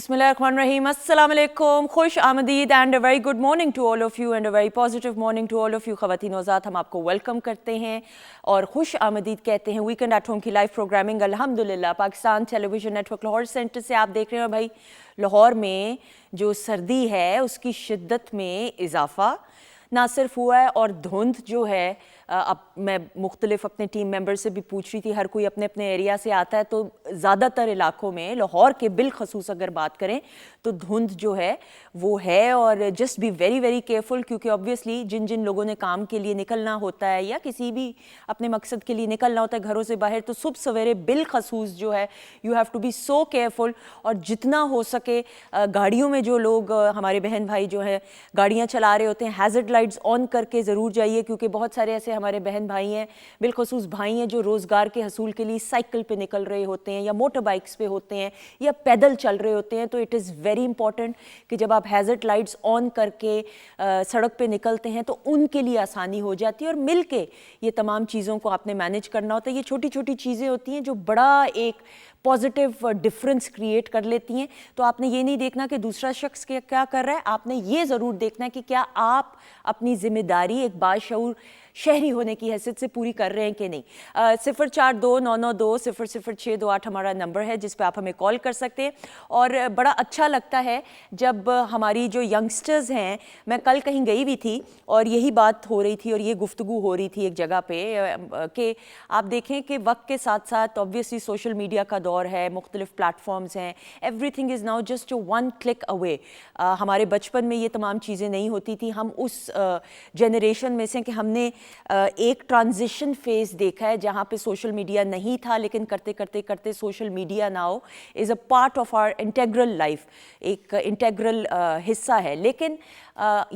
Bismillahirrahmanirrahim. Assalamu alaikum. खुश आमदीद and a very good morning to all of you and a very positive morning to all of you ख़वातीन औज़ात. हम आपको welcome करते हैं और खुश आमदीद कहते हैं. वीकेंड एट होम की लाइव प्रोग्रामिंग अल्हम्दुलिल्लाह Pakistan television network Lahore centre से आप देख रहे हैं. भाई लाहौर में जो सर्दी है उसकी शिद्दत में इजाफ़ा ना सिर्फ हुआ है और धुंध जो है अब मैं मुख्तलिफ अपने टीम मेंबर से भी पूछ रही थी, हर कोई अपने अपने एरिया से आता है तो ज़्यादातर इलाकों में लाहौर के बिलखसूस अगर बात करें तो धुंध जो है वो है. और just be very very careful क्योंकि ऑब्वियसली जिन जिन लोगों ने काम के लिए निकलना होता है या किसी भी अपने मकसद के लिए निकलना होता है घरों से बाहर, तो सुबह सवेरे बिलखसूस जो है you have to be so careful. और जितना हो सके गाड़ियों में जो लोग हमारे बहन भाई जो है गाड़ियाँ चला रहे होते हैं हैज़र्ड लाइट्स ऑन करके ज़रूर जाइए क्योंकि बहुत सारे ऐसे हमारे बहन भाई हैं, बिलखसूस भाई हैं जो रोज़गार के हसूल के लिए साइकिल पे निकल रहे होते हैं या मोटर बाइक्स पे होते हैं या पैदल चल रहे होते हैं. तो इट इज़ वेरी इंपॉर्टेंट कि जब आप हैज़र्ड लाइट्स ऑन करके सड़क पे निकलते हैं तो उनके लिए आसानी हो जाती है और मिल के ये तमाम चीज़ों को आपने मैनेज करना होता है. ये छोटी छोटी चीज़ें होती हैं जो बड़ा एक पॉजिटिव डिफरेंस क्रिएट कर लेती हैं. तो आपने ये नहीं देखना कि दूसरा शख्स क्या कर रहा है, आपने ये ज़रूर देखना है कि क्या आप अपनी ज़िम्मेदारी एक बाशऊर शहरी होने की हैसियत से पूरी कर रहे हैं कि नहीं. 042992000628 हमारा नंबर है जिस पे आप हमें कॉल कर सकते हैं. और बड़ा अच्छा लगता है जब हमारी जो यंगस्टर्स हैं, मैं कल कहीं गई हुई थी और यही बात हो रही थी और ये गुफ्तगू हो रही थी एक जगह पे कि आप देखें कि वक्त के साथ साथ ऑब्वियसली सोशल मीडिया का दौर है, मुख्तलिफ प्लेटफॉर्म्स हैं, everything is now just one click away. हमारे बचपन में ये तमाम चीज़ें नहीं होती थी. हम उस जनरेशन में से कि हमने एक ट्रांजिशन फेज़ देखा है जहाँ पे सोशल मीडिया नहीं था लेकिन करते करते करते social media now is a part of our integral life, एक इंटेग्रल हिस्सा है. लेकिन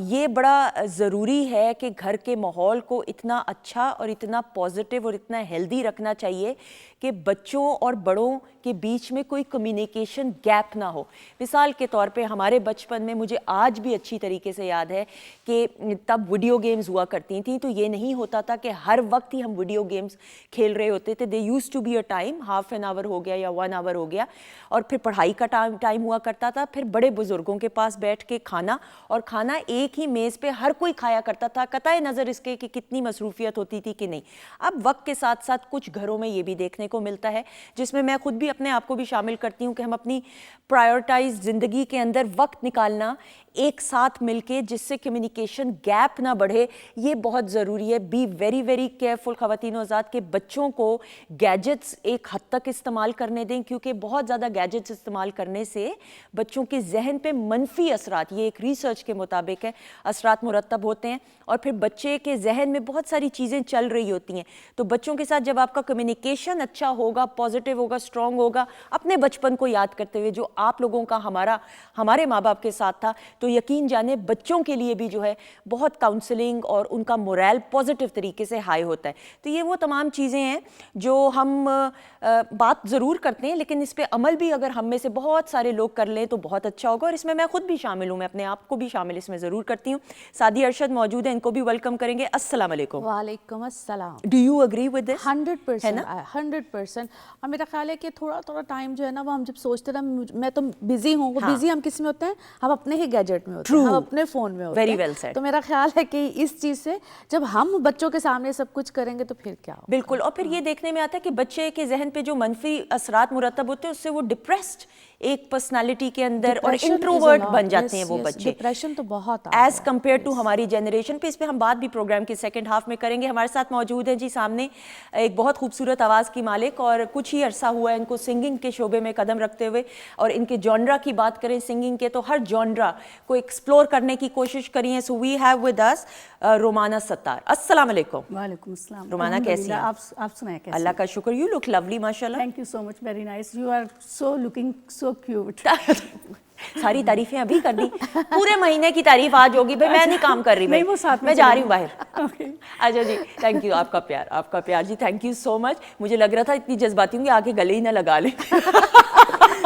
ये बड़ा ज़रूरी है कि घर के माहौल को इतना अच्छा और इतना पॉजिटिव और इतना हेल्दी रखना चाहिए कि बच्चों और बड़ों के बीच में कोई कम्युनिकेशन गैप ना हो. मिसाल के तौर पे हमारे बचपन में मुझे आज भी अच्छी तरीके से याद है कि तब वीडियो गेम्स हुआ करती थी तो ये नहीं होता था कि हर वक्त ही हम वीडियो गेम्स खेल रहे होते थे. They used to be a time, half an hour हो गया या 1 आवर हो गया और फिर पढ़ाई का टाइम हुआ करता था, फिर बड़े बुज़ुर्गों के पास बैठ के खाना, और खाना एक ही मेज़ पे हर कोई खाया करता था कतई नज़र इसके कि कितनी मसरूफियत होती थी कि नहीं. अब वक्त के साथ साथ कुछ घरों में ये भी देखने को मिलता है जिसमें मैं खुद भी अपने आप को भी शामिल करती हूँ कि हम अपनी प्रायोरिटाइज ज़िंदगी के अंदर वक्त निकालना एक साथ मिलके जिससे कम्युनिकेशन गैप ना बढ़े ये बहुत ज़रूरी है. बी वेरी वेरी केयरफुल ख़वातीन औज़ात के बच्चों को गैजेट्स एक हद तक इस्तेमाल करने दें क्योंकि बहुत ज़्यादा गैजेट्स इस्तेमाल करने से बच्चों के जहन पे मनफी असरात, ये एक रिसर्च के मुताबिक है, असरात मुरतब होते हैं और फिर बच्चे के जहन में बहुत सारी चीज़ें चल रही होती हैं. तो बच्चों के साथ जब आपका कम्युनिकेशन अच्छा होगा, पॉजिटिव होगा, स्ट्रॉन्ग होगा, अपने बचपन को याद करते हुए जो आप लोगों का हमारे माँ बाप के साथ था, तो यकीन जाने बच्चों के लिए भी जो है बहुत काउंसलिंग और उनका मोरल पॉजिटिव तरीके से हाई होता है. तो ये वो तमाम चीज़ें हैं जो हम बात ज़रूर करते हैं लेकिन इस पर अमल भी अगर हम में से बहुत सारे लोग कर लें तो बहुत अच्छा होगा. और इसमें मैं खुद भी शामिल हूँ, मैं अपने आप को भी शामिल इसमें ज़रूर करती हूँ. सादी अरशद मौजूद है, इनको भी वेलकम करेंगे. अस्सलाम वालेकुम. वालेकुम अस्सलाम. Do you agree with this? 100%. और मेरा ख्याल है कि थोड़ा थोड़ा टाइम जो है ना वो हम जब सोचते ना मैं तो बिजी हूँ, वो बिजी हम किस में होते हैं, हम अपने ही गैजेट में होते हैं, हम अपने फ़ोन में होते हैं. Very well said. तो मेरा ख्याल है कि इस चीज़ से जब हम बच्चों के सामने सब कुछ करेंगे तो फिर क्या होगा. बिल्कुल. और फिर ये देखने में आता है कि बच्चे के जहन पे जो मनफी असरात मुरतब होते हैं उससे वो डिप्रेस्ड एक पर्सनालिटी के अंदर और इंट्रोवर्ट बन जाते हैं वो बच्चे. डिप्रेशन तो बहुत एज कम्पेयर टू हमारी जनरेशन पे. इस पे हम बात भी प्रोग्राम के सेकंड हाफ में करेंगे. हमारे साथ मौजूद हैं जी सामने एक बहुत खूबसूरत आवाज़ की मालिक और कुछ ही अरसा हुआ है इनको सिंगिंग के शोबे में कदम रखते हुए. और इनके जॉनरा की बात करें सिंगिंग के तो हर जॉनरा को एक्सप्लोर करने की कोशिश करी है. So we have with us Romana Sattar. अस्सलाम वालेकुम. वालेकुम अस्सलाम. रोमाना कैसी हैं आप सुनाएं कैसे? अल्लाह का शुक्र. यू लुक लवली माशाल्लाह. Thank you so much, very nice. You are so looking so cute. सारी तारीफें अभी कर दी, पूरे महीने की तारीफ आज होगी भाई, मैं नहीं काम कर रही भाई, नहीं, वो साथ में मैं जा रही हूँ बाहर। Okay. अच्छा जी, थैंक यू, आपका प्यार जी, थैंक यू सो मच। मुझे लग रहा था इतनी जज्बाती हूँ कि आके गले ही ना लगा ले।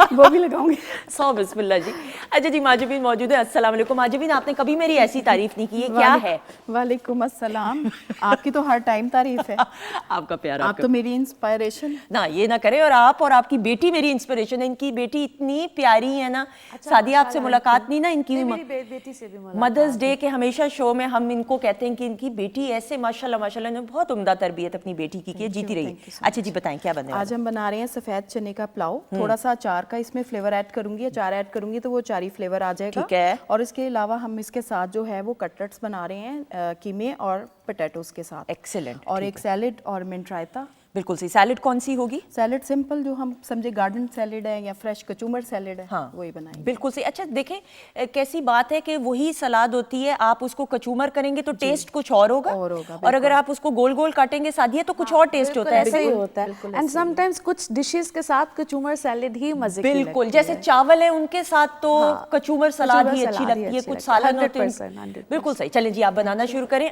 वो भी लगाऊंगी। सो बिस्मिल्लाह जी। अच्छा जी, माजबीन मौजूद है। अस्सलाम वालेकुम माजबीन, आपने कभी मेरी ऐसी तारीफ नहीं की है, क्या है? वालेकुम अस्सलाम। आपकी तो हर टाइम तारीफ है। आपका प्यार, आप तो मेरी इंस्पायरेशन। ना ये ना करे, और आपकी बेटी मेरी इंस्पिरेशन है। इनकी बेटी इतनी प्यारी है ना। सादिया, आपसे मुलाकात नहीं ना इनकी? बेटी से भी मदर्स डे के हमेशा शो में हम इनको कहते हैं कि इनकी बेटी ऐसे माशाल्लाह माशाल्लाह ने बहुत उम्दा तरबियत अपनी बेटी की है, जीती रही। अच्छा जी, बताएं क्या बनने वाला? आज हम बना रहे हैं सफ़ेद चने का पुलाव। थोड़ा सा अचार का इसमें फ्लेवर ऐड करूंगी, अचार ऐड करूंगी तो वो अचारी फ्लेवर आ जाएगा। ठीक है। और इसके अलावा हम इसके साथ जो है वो कटलेट्स बना रहे हैं कीमे और पोटैटोस के साथ। एक्सीलेंट। और एक सैलेड और मिंट रायता। बिल्कुल सही। सैलेड कौन सी होगी? सैलेड सिंपल जो हम समझे गार्डन सैलेड है या फ्रेश कचूमर सैलेड है, हाँ, वही बनाएंगे। बिल्कुल सही। अच्छा देखें कैसी बात है कि वही सलाद होती है, आप उसको कचूमर करेंगे तो टेस्ट कुछ और होगा, और अगर आप उसको गोल गोल काटेंगे सादिया तो कुछ और टेस्ट होता है। ऐसा ही होता है। एंड समटाइम्स कुछ डिशेस के साथ कचूमर सैलेड ही मजे की बिल्कुल, जैसे चावल है उनके साथ तो कचूमर सलाद ही अच्छी लगती है, कुछ सालन होते हैं। 100%। बिल्कुल सही। चलें जी, आप बनाना शुरू करें।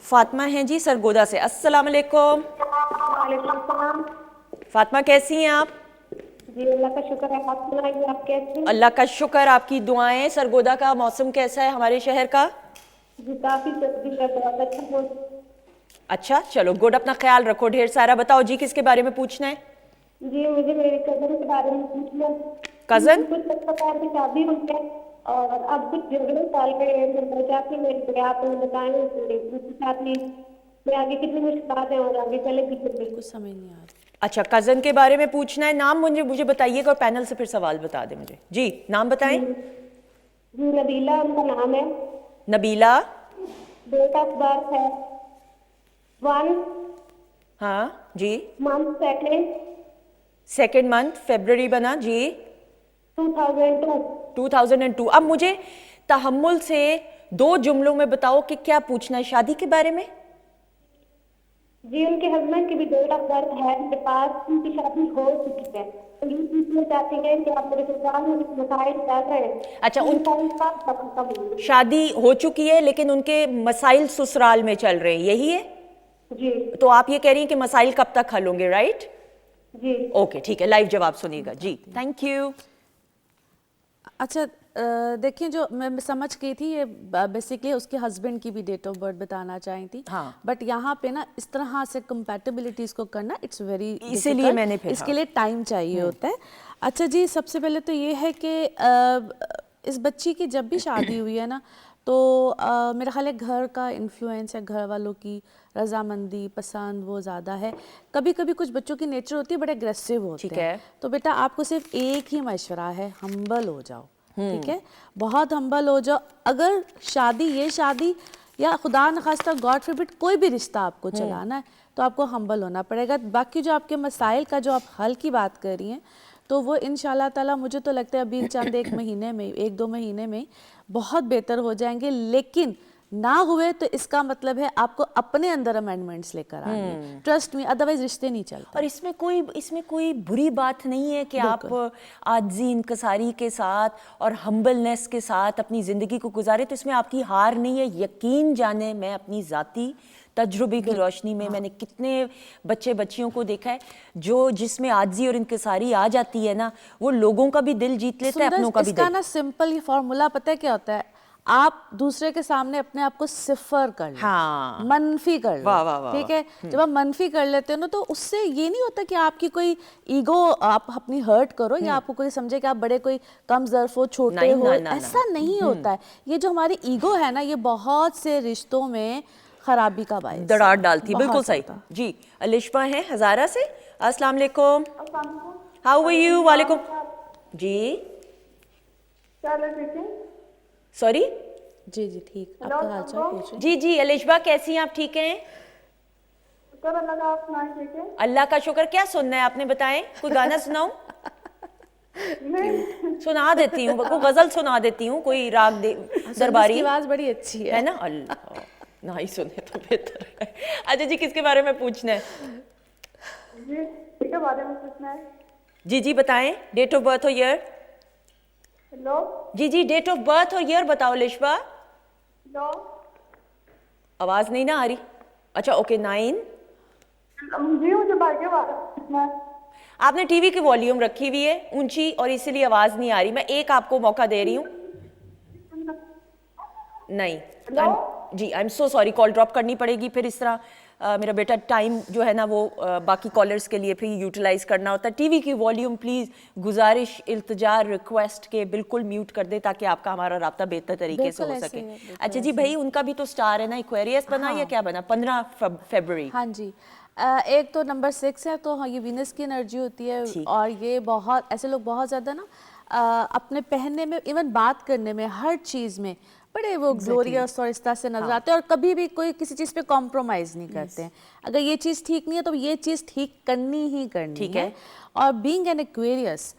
फातिमा हैं जी सरगोदा से। अस्सलाम वालेकुम। फातिमा, कैसी हैं आप? जी अल्लाह का शुक्र है, आप सुनाइए, आप कैसे हैं? अल्लाह का शुक्र, आपकी दुआएं। सरगोदा का मौसम कैसा है हमारे शहर का? जी काफी सर्दी है, बहुत अच्छा मौसम। अच्छा, चलो गुड, अपना ख्याल रखो ढेर सारा। बताओ जी, किसके बारे में पूछना है? जी मुझे मेरे कजन के बारे में पूछना है। कजन? कुछ पता की शादी हुई है और अब कुछ 1.5 साल के चाहती मेरे, आप बताएं उसके साथ में आगे कितनी मुश्किलात हैं और आगे चले कितने। कुछ समझ नहीं आ रहा। अच्छा, कजन के बारे में पूछना है। नाम मुझे बताइएगा और पैनल से फिर सवाल बता दें मुझे। जी नाम बताएं। जी नबीला उनका नाम है। नबीला। डेट ऑफ बर्थ है 1 हाँ जी। मंथ सेकेंड मंथ फरवरी बना जी। 2002। 2002। अब मुझे तहम्मुल से 2 जुमलों में बताओ कि क्या पूछना है शादी के बारे में। जी उनके हस्बैंड की भी डेट ऑफ बर्थ है मेरे पास, उनकी शादी हो चुकी है, तो ये पूछना चाहती हैं कि आप मेरे ससुराल में कुछ मसाइल चल रहे हैं। अच्छा, उन शादी हो चुकी है लेकिन उनके मसाइल ससुराल में चल रहे हैं, यही है? जी। तो आप ये कह रही हैं कि मसाइल कब तक हल होंगे, राइट? जी ओके ठीक है, लाइव जवाब सुनिएगा जी। Thank you. अच्छा देखिए, जो मैं समझ गई थी, ये बेसिकली उसके हस्बैंड की भी डेट ऑफ बर्थ बताना चाही थी। हाँ। बट यहाँ पे ना इस तरह से कंपैटिबिलिटीज को करना इट्स वेरी, इसीलिए मैंने फिर इसके लिए टाइम चाहिए होता है। अच्छा जी, सबसे पहले तो ये है कि इस बच्ची की जब भी शादी हुई है ना, तो मेरा ख्याल है घर का इन्फ्लुएंस है, घर वालों की रजामंदी पसंद वो ज़्यादा है। कभी कभी कुछ बच्चों की नेचर होती है बड़े अग्रेसिव होते ठीक हैं। है। तो बेटा आपको सिर्फ एक ही मशवरा है, हम्बल हो जाओ, ठीक है, बहुत हम्बल हो जाओ। अगर ये शादी या खुदा न खास्ता गॉड फॉरबिड कोई भी रिश्ता आपको चलाना है तो आपको हम्बल होना पड़ेगा। बाकी जो आपके मसाइल का जो आप हल की बात कर रही हैं, तो वो इंशाल्लाह ताला मुझे तो लगता है अभी चंद 1-2 महीने में बहुत बेहतर हो जाएंगे। लेकिन ना हुए तो इसका मतलब है आपको अपने अंदर अमेंडमेंट्स लेकर आने, ट्रस्ट में, अदरवाइज रिश्ते नहीं चलते। और इसमें कोई बुरी बात नहीं है कि आप आजी इंकसारी के साथ और हम्बलनेस के साथ अपनी ज़िंदगी को गुजारे, तो इसमें आपकी हार नहीं है। यकीन जाने, मैं अपनी ज़ाती तजुर्बे की रोशनी में मैंने कितने बच्चियों को देखा है जो जिसमें आजी और इंकसारी आ जाती है ना, वो लोगों का भी दिल जीत लेता है, अपनों का भी इसका दिल। ना सिंपल ही फॉर्मूला पता है क्या होता है, आप दूसरे के सामने अपने आप को सिफर कर लो, हाँ। मनफी कर लो, वाह, वाह, वाह, ठीक है। जब आप मनफी कर लेते हो ना, तो उससे ये नहीं होता कि आपकी कोई ईगो आप अपनी हर्ट करो या आपको कोई समझे कि आप बड़े कोई कम ज़र्फ हो, छोटे हो, ऐसा नहीं होता है। ये जो हमारी ईगो है ना, ये बहुत से रिश्तों में खराबी का बायस दरार डालती। बिल्कुल सही जी। अलिशमा है हज़ारा से। अस्सलाम वालेकुम। How are you? वालेकुम जी। सॉरी जी ठीक, आपका हालचाल पूछें। जी अलिशबा, कैसी हैं आप? ठीक हैं? अल्लाह का शुक्र। क्या सुनना है आपने, बताएं, कोई गाना सुनाऊं? सुना देती हूँ, कोई गजल सुना देती हूँ, कोई राग दरबारी। आवाज बड़ी अच्छी है ना? अल्लाह, ना ही सुने तो बेहतर है। अच्छा जी, किसके बारे में पूछना है? जी के बारे में पूछना है। जी बताएं, डेट ऑफ बर्थ और ईयर। हेलो जी जी, डेट ऑफ बर्थ और ईयर बताओ लिशबा। हेलो आवाज नहीं ना आ रही। अच्छा ओके, 9। जी मुझे बाकी बात आपने टीवी की वॉल्यूम रखी हुई है ऊंची और इसीलिए आवाज नहीं आ रही। मैं एक आपको मौका दे रही हूँ। नहीं जी, I am so sorry, call drop करनी पड़ेगी फिर इस तरह। मेरा बेटा टाइम जो है ना वो बाकी कॉलर्स के लिए फिर यूटिलाइज करना होता है। टीवी की वॉल्यूम प्लीज़ गुजारिश, इल्तिजा, रिक्वेस्ट के बिल्कुल म्यूट कर दे ताकि आपका हमारा राब्ता बेहतर तरीके से बिल्कुल हो ऐसे सके। ही है, बिल्कुल अच्छा जी भाई, उनका भी तो स्टार है ना, एक्वेरियस बना या क्या बना? 15 फरवरी। हाँ जी। एक तो नंबर 6 है, तो हाँ ये वीनस की एनर्जी होती है। ठीक। और ये बहुत ऐसे लोग बहुत ज़्यादा ना अपने पहनने में, इवन बात करने में, हर चीज़ में बड़े वो ग्लोरियस और इस तरह से नजर आते हैं, और कभी भी कोई किसी चीज़ पे कॉम्प्रोमाइज़ नहीं करते हैं। अगर ये चीज़ ठीक नहीं है तो ये चीज़ ठीक करनी ही करनी ठीक है। है। और being an Aquarius,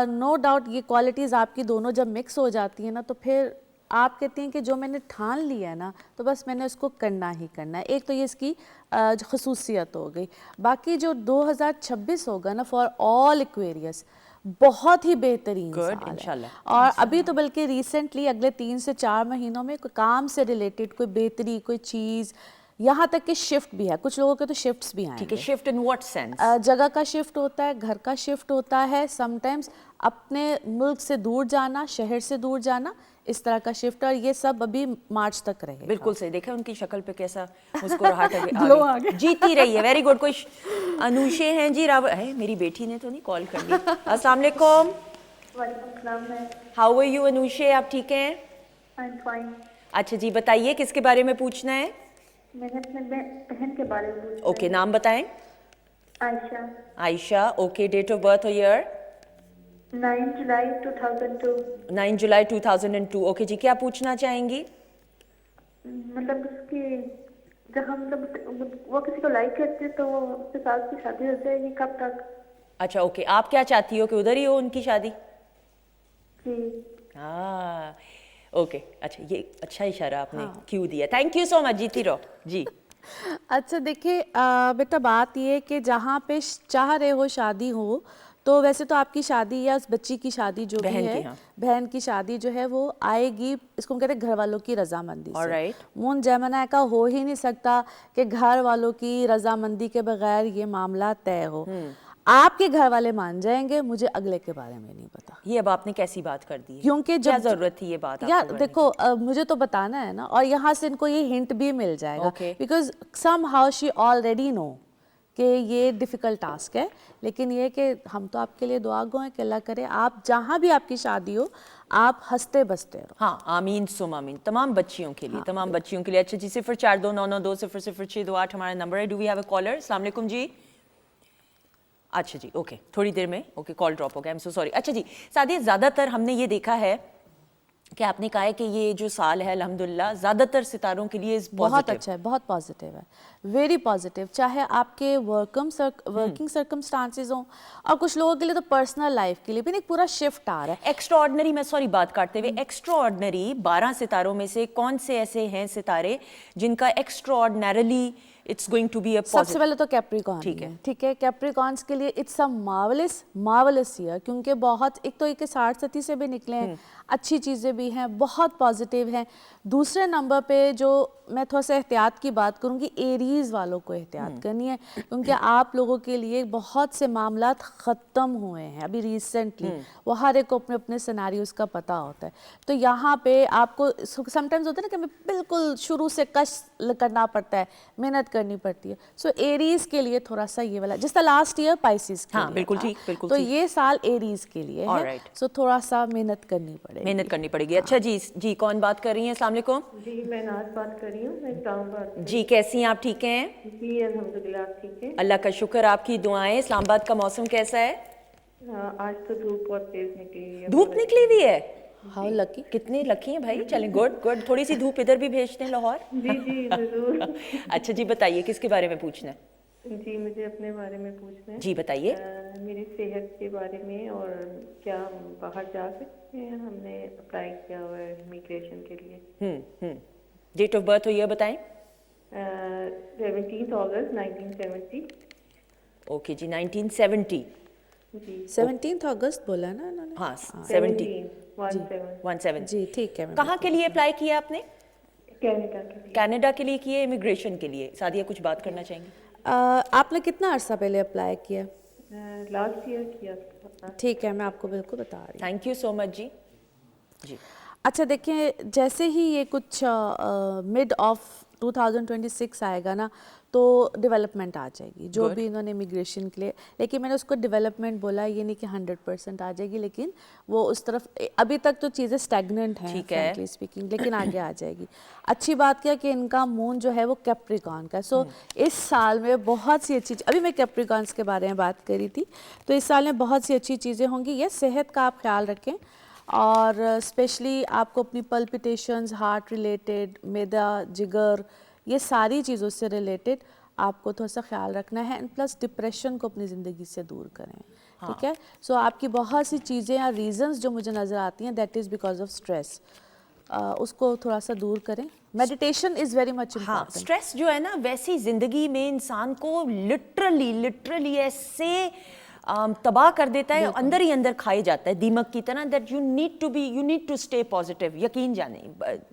no doubt ये क्वालिटीज़ आपकी दोनों जब मिक्स हो जाती है ना, तो फिर आप कहती हैं कि जो मैंने ठान लिया है ना, तो बस मैंने उसको करना ही करना है। एक तो ये इसकी जो खसूसियत हो गई। बाकी जो 2026 होगा ना, फॉर ऑल एक्वेरियस बहुत ही बेहतरीन Good, साल है। इंशाल्लाह। और अभी तो बल्कि रिसेंटली अगले 3 से 4 महीनों में कोई काम से रिलेटेड कोई बेहतरी, कोई चीज़, यहाँ तक कि शिफ्ट भी है। कुछ लोगों के तो शिफ्ट्स भी ठीक है, आएंगे। Shift in what sense? जगह का शिफ्ट होता है, घर का शिफ्ट होता है, समटाइम्स अपने मुल्क से दूर जाना, शहर से दूर जाना, इस तरह का शिफ्ट। और ये सब अभी मार्च तक रहेगा। बिल्कुल सही। देखा उनकी शक्ल पे कैसा मुस्कुराहट है। Glow आ गया। जीती रही है, वेरी गुड। कोई अनुषे हैं जी, राव है, मेरी बेटी ने तो नहीं कॉल कर ली। अस्सलाम वालेकुम, वालेकुम सलाम है। हाउ आर यू अनुषे, आप ठीक हैं? I am fine. अच्छा जी, बताइए किसके बारे में पूछना है? मैंने अपने बहन के बारे में पूछा। ओके, नाम बताएं। Ayesha. Ayesha, okay. Date of birth और ईयर? 9 जुलाई 2002। 9 जुलाई 2002। ओके जी, क्या पूछना चाहेंगी? मतलब उसकी, जब हम सब वो किसी को लाइक करते तो वो उसके साथ की शादी हो जाएगी कब तक? अच्छा ओके, आप क्या चाहती हो कि उधर ही हो उनकी शादी? जी। हाँ ओके, अच्छा ये अच्छा इशारा आपने क्यों दिया। थैंक यू सो मच, जीती रहो जी। अच्छा देखिए बेटा, बात ये है कि जहाँ पे चाह रहे हो शादी हो, तो वैसे तो आपकी शादी या उस बच्ची की शादी जो भी बहन की, है, हाँ। बहन की शादी जो है वो आएगी, इसको हम कहते हैं घर वालों की रजामंदी से। Alright. मून जमना का हो ही नहीं सकता कि घर वालों की रजामंदी के बगैर ये मामला तय हो। आपके घर वाले मान जाएंगे, मुझे अगले के बारे में नहीं पता। ये अब आपने कैसी बात कर दी है? क्योंकि क्या जब जरूरत थी ये बात यार आपको करने देखो, मुझे तो बताना है ना, और यहाँ से इनको ये हिंट भी मिल जाएगा। Okay. Because somehow she already know कि ये डिफ़िकल्ट टास्क है। लेकिन ये कि हम तो आपके लिए दुआ गो हैं कि अल्लाह करे आप जहाँ भी आपकी शादी हो, आप हंसते बसते रहो। हाँ, आमीन सुम आमीन। तमाम बच्चियों के लिए, तमाम बच्चियों के लिए। अच्छा जी, 042992000628 हमारा नंबर है। Do we have a caller? अस्सलाम वालेकुम जी। अच्छा जी, ओके, थोड़ी देर में ओके कॉल ड्रॉप हो गया, आई एम सो सॉरी। अच्छा जी सादिया, ज़्यादातर हमने ये देखा है कि आपने कहा है कि ये जो साल है अल्हम्दुलिल्लाह ज़्यादातर सितारों के लिए बहुत पॉजिटिव। अच्छा है, बहुत पॉजिटिव है, वेरी पॉजिटिव। चाहे आपके वर्किंग सर्कमस्टांसेस हों, और कुछ लोगों के लिए तो पर्सनल लाइफ के लिए भी एक पूरा शिफ्ट आ रहा है। एक्स्ट्रा ऑर्डनरी, मैं सॉरी बात काटते हुए, एक्स्ट्रा ऑर्डनरी 12 सितारों में से कौन से ऐसे हैं सितारे जिनका extraordinarily it's going to be a सबसे पॉजिटिव? पहले तो कैप्रिकॉन ठीक है। ठीक है। कैप्रिकॉन्स के लिए इट्स अ मार्वलस ईयर, क्योंकि बहुत, एक तो एक 60 सती से भी निकले हैं, अच्छी चीज़ें भी हैं, बहुत पॉजिटिव हैं। दूसरे नंबर पे जो मैं थोड़ा सा एहतियात की बात करूँगी, एरीज़ वालों को एहतियात करनी है, क्योंकि आप लोगों के लिए बहुत से मामला ख़त्म हुए हैं अभी रिसेंटली। वो हर एक को अपने अपने सिनेरियोज़ का पता होता है। तो यहाँ पे आपको समटाइम्स होता है ना कि हमें बिल्कुल शुरू से कष्ट करना पड़ता है, मेहनत करनी पड़ती है। सो एरीज़ के लिए थोड़ा सा ये वाला, जिस तरह लास्ट ईयर पाइसिस के हाँ, लिए बिल्कुल था, ठीक, बिल्कुल तो ठीक। ये साल एरीज़ के लिए है। Alright. सो थोड़ा सा मेहनत करनी पड़ेगी। मेहनत करनी पड़ेगी। अच्छा जी जी, कौन बात कर रही हैं? अस्सलाम वालेकुम जी, मैं नाज बात कर रही हूँ, मैं इस्लामाबाद से। जी, कैसी हैं आप? ठीक हैं? जी अल्हम्दुलिल्लाह, आप ठीक है? अल्लाह का शुक्र, आपकी दुआएं। इस्लामाबाद का मौसम कैसा है? आज तो धूप बहुत तेज निकली है। धूप निकली हुई है? How lucky. कितने लकी हैं भाई। चलें, गुड गुड। थोड़ी सी धूप इधर भी भेजते हैं लाहौर। जी जी जरूर। अच्छा जी, बताइए किसके बारे में पूछना है? जी, मुझे अपने बारे में पूछना है। जी बताइए। मेरी सेहत के बारे में, और क्या हम बाहर जा सकते हैं? हमने अप्लाई किया हुआ है इमिग्रेशन के लिए। डेट ऑफ बर्थ हो ये बताएं। 17 अगस्त 1970। ओके जी, 1970। जी 17 अगस्त बोला ना इन्होंने? हाँ 70। 17 जी ठीक है मैम। कहाँ के लिए अप्लाई किया आपने? कनाडा के लिए। कनाडा के लिए किए, इमिग्रेशन के लिए? सादिया कुछ बात करना चाहेंगी? आपने कितना अर्सा पहले अप्लाई किया? लास्ट ईयर किया था। ठीक है, मैं आपको बिल्कुल बता रही हूँ। थैंक यू सो मच जी। जी अच्छा देखिए, जैसे ही ये कुछ मिड ऑफ 2026 आएगा ना, तो डेवलपमेंट आ जाएगी जो भी इन्होंने इमिग्रेशन के लिए, लेकिन मैंने उसको डेवलपमेंट बोला, ये नहीं कि 100% आ जाएगी, लेकिन वो उस तरफ अभी तक तो चीज़ें स्टैग्नेंट हैं फ्रैंकली स्पीकिंग, लेकिन आगे आ जाएगी। अच्छी बात क्या कि इनका मून जो है वो कैप्रिकॉन का, सो इस साल में बहुत सी अच्छी, अभी मैं कैप्रिकॉन्स के बारे में बात कर रही थी, तो इस साल में बहुत सी अच्छी चीज़ें होंगी। ये सेहत का आप ख्याल रखें, और स्पेशली आपको अपनी पल्पिटेशंस, हार्ट रिलेटेड, मैदा, जिगर, ये सारी चीज़ों से रिलेटेड आपको थोड़ा सा ख्याल रखना है, एंड प्लस डिप्रेशन को अपनी ज़िंदगी से दूर करें। ठीक है, सो आपकी बहुत सी चीज़ें या रीजंस जो मुझे नज़र आती हैं, that is because of stress, उसको थोड़ा सा दूर करें। Meditation is very much important. Stress जो है ना, वैसी जिंदगी में इंसान को लिटरली ऐसे तबाह कर देता है, अंदर ही अंदर खाए जाता है दीमक की तरह, that you need to stay positive. यकीन जाने,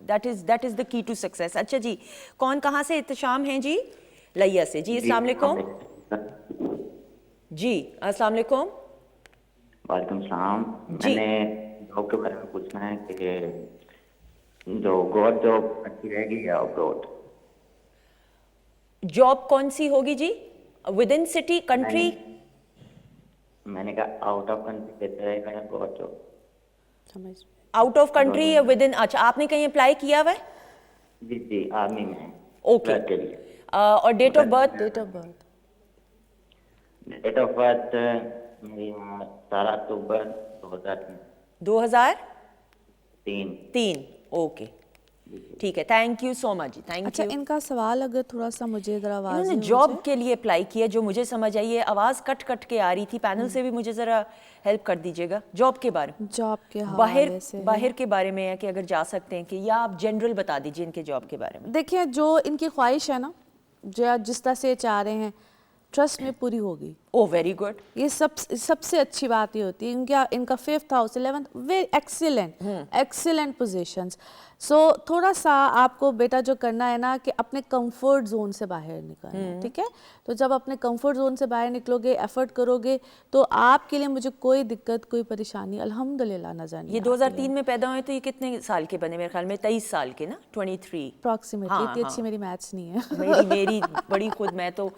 that is the key to success. अच्छा जी, कौन कहाँ से? इत्तिशाम हैं जी लिया से। जी अस्सलाम वालेकुम। जी अस्सलाम वालेकुम। वालेकुम सलाम। जी। मैंने जॉब के बारे में पूछना है कि जो गवर्नमेंट जॉब अच्छी रहेगी या अब्रॉड? जॉब कौन सी होगी जी? Within city, country? मैंने कहा आउट ऑफ कंट्री बेहतर रहेगा या गवर्नमेंट जॉब? समझ आउट ऑफ कंट्री या विद इन? अच्छा, आपने कहीं अप्लाई किया हुआ है? जी जी, आर्मी में। ओके। के लिए और date of birth? Date of birth? Date of birth मेरी 17 अक्टूबर 2003। 3। ओके ठीक है, थैंक यू सो मच जी, थैंक अच्छा, यू। इनका सवाल अगर थोड़ा सा मुझे ज़रा आवाज़ इन्होंने जॉब के लिए अप्लाई किया, जो मुझे समझ आई है, आवाज़ कट कट के आ रही थी, पैनल से भी मुझे ज़रा हेल्प कर दीजिएगा जॉब के बारे में। जॉब के हवाले से बाहर के बारे में है कि अगर जा सकते हैं कि, या आप जनरल बता दीजिए इनके जॉब के बारे में। देखिए, जो इनकी ख्वाहिश है ना, जो जिस तरह से चाह रहे हैं, ट्रस्ट में पूरी होगी। Oh very good. ये सबसे अच्छी बात ये होती है, इनका 5th house 11th, very excellent positions. So थोड़ा सा आपको बेटा जो करना है ना, कि अपने कंफर्ट जोन से बाहर निकलना है। ठीक है, तो जब अपने कंफर्ट जोन से बाहर निकलोगे, एफर्ट करोगे, तो आपके लिए मुझे कोई दिक्कत, कोई परेशानी अल्हम्दुलिल्लाह नजर नहीं। ये 2003 में पैदा हुए, तो ये कितने साल के बने? मेरे ख्याल में 23 साल के ना, 23 अप्रॉक्सीमेटली। इतनी अच्छी मेरी मैथ्स नहीं है। मेरी बड़ी खुद, मैं तो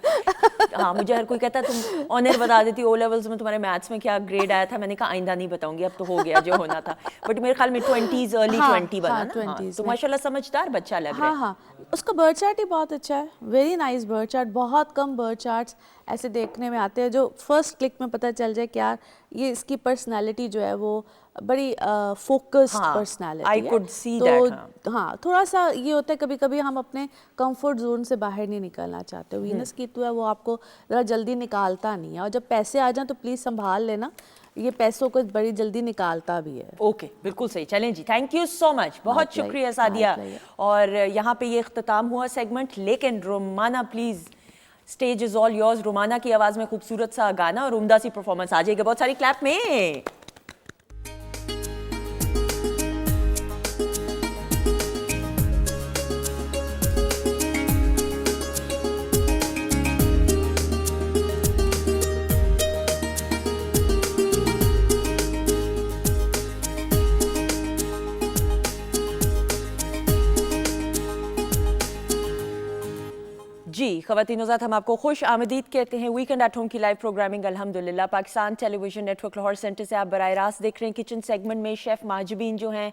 हाँ, मुझे हर कोई कहता तुम ऑनर बता देती, ओ लेवल्स में तुम्हारे मैथ्स में क्या ग्रेड आया था। मैंने कहा आइंदा नहीं बताऊंगी, अब तो हो गया जो होना था। बट मेरे ख्याल में 20s, अर्ली 20 बना ना। हाँ, तो माशाल्लाह समझदार बच्चा लग रहा है। हाँ, उसका बर्थ चार्ट ही बहुत अच्छा है, वेरी नाइस बर्थ चार्ट। बहुत कम बर्थ चार्ट्स ऐसे देखने में आते हैं जो फर्स्ट क्लिक में पता चल जाए कि यार ये इसकी पर्सनालिटी जो है वो बड़ी फोकस्ड पर्सनालिटी है। I could see that, तो हाँ, थोड़ा सा ये होता है कभी कभी हम अपने कंफर्ट जोन से बाहर नहीं निकलना चाहते। वीनस की तो है वो आपको ज़रा जल्दी निकालता नहीं है, और जब पैसे आ जाएं तो प्लीज़ संभाल लेना, ये पैसों को बड़ी जल्दी निकालता भी है। ओके, बिल्कुल सही। चलें जी, थैंक यू सो मच, बहुत शुक्रिया सादिया। और यहाँ पे ये इख्तिताम हुआ सेगमेंट, लेकिन Romana please, stage is all yours. Romana की आवाज़ में खूबसूरत सा गाना और उम्दा सी परफॉर्मेंस आ जाएगा, बहुत सारी क्लैप में। जी ख़वातीन ज़ात, हम आपको खुश आमदीद कहते हैं वीकेंड एट होम की लाइव प्रोग्रामिंग अल्हम्दुलिल्लाह Pakistan television network Lahore centre से आप बराह रास्त देख रहे हैं। किचन सेगमेंट में शेफ़ माजबीन जो हैं,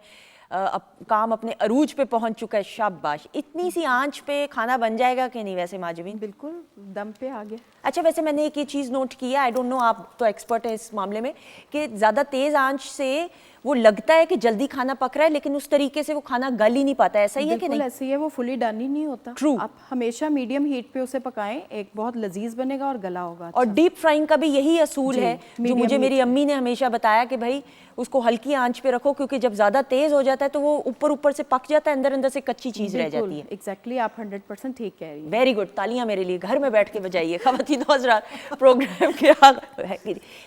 काम अपने अरूज पे पहुंच चुका है। शाबाश। इतनी सी आंच पे खाना बन जाएगा कि नहीं वैसे माजबीन? बिल्कुल दम पे आ गया। अच्छा, वैसे मैंने एक ये चीज़ नोट की है, आई डोंट नो, आप तो एक्सपर्ट है इस मामले में, कि ज़्यादा तेज़ आंच से वो लगता है कि जल्दी खाना पक रहा है, लेकिन उस तरीके से वो खाना गल ही नहीं पाता है। ऐसा ही है कि नहीं? ऐसे ही है, वो फुली डन ही नहीं होता। True. आप हमेशा मीडियम हीट पे उसे पकाएं, एक बहुत लजीज बनेगा और गला होगा। और डीप फ्राइंग का भी यही असूल है, जो medium मुझे heat मेरी अम्मी ने हमेशा बताया कि भाई उसको हल्की आंच पे रखो, क्योंकि जब ज्यादा तेज हो जाता है तो वो ऊपर ऊपर से पक जाता है, अंदर अंदर से कच्ची चीज रह जाती है। एग्जैक्टली, आप 100% ठीक कह रही हैं। वेरी गुड, तालियां मेरे लिए, घर में बैठ के बजाइए। ख़वातीन हज़रात, प्रोग्राम के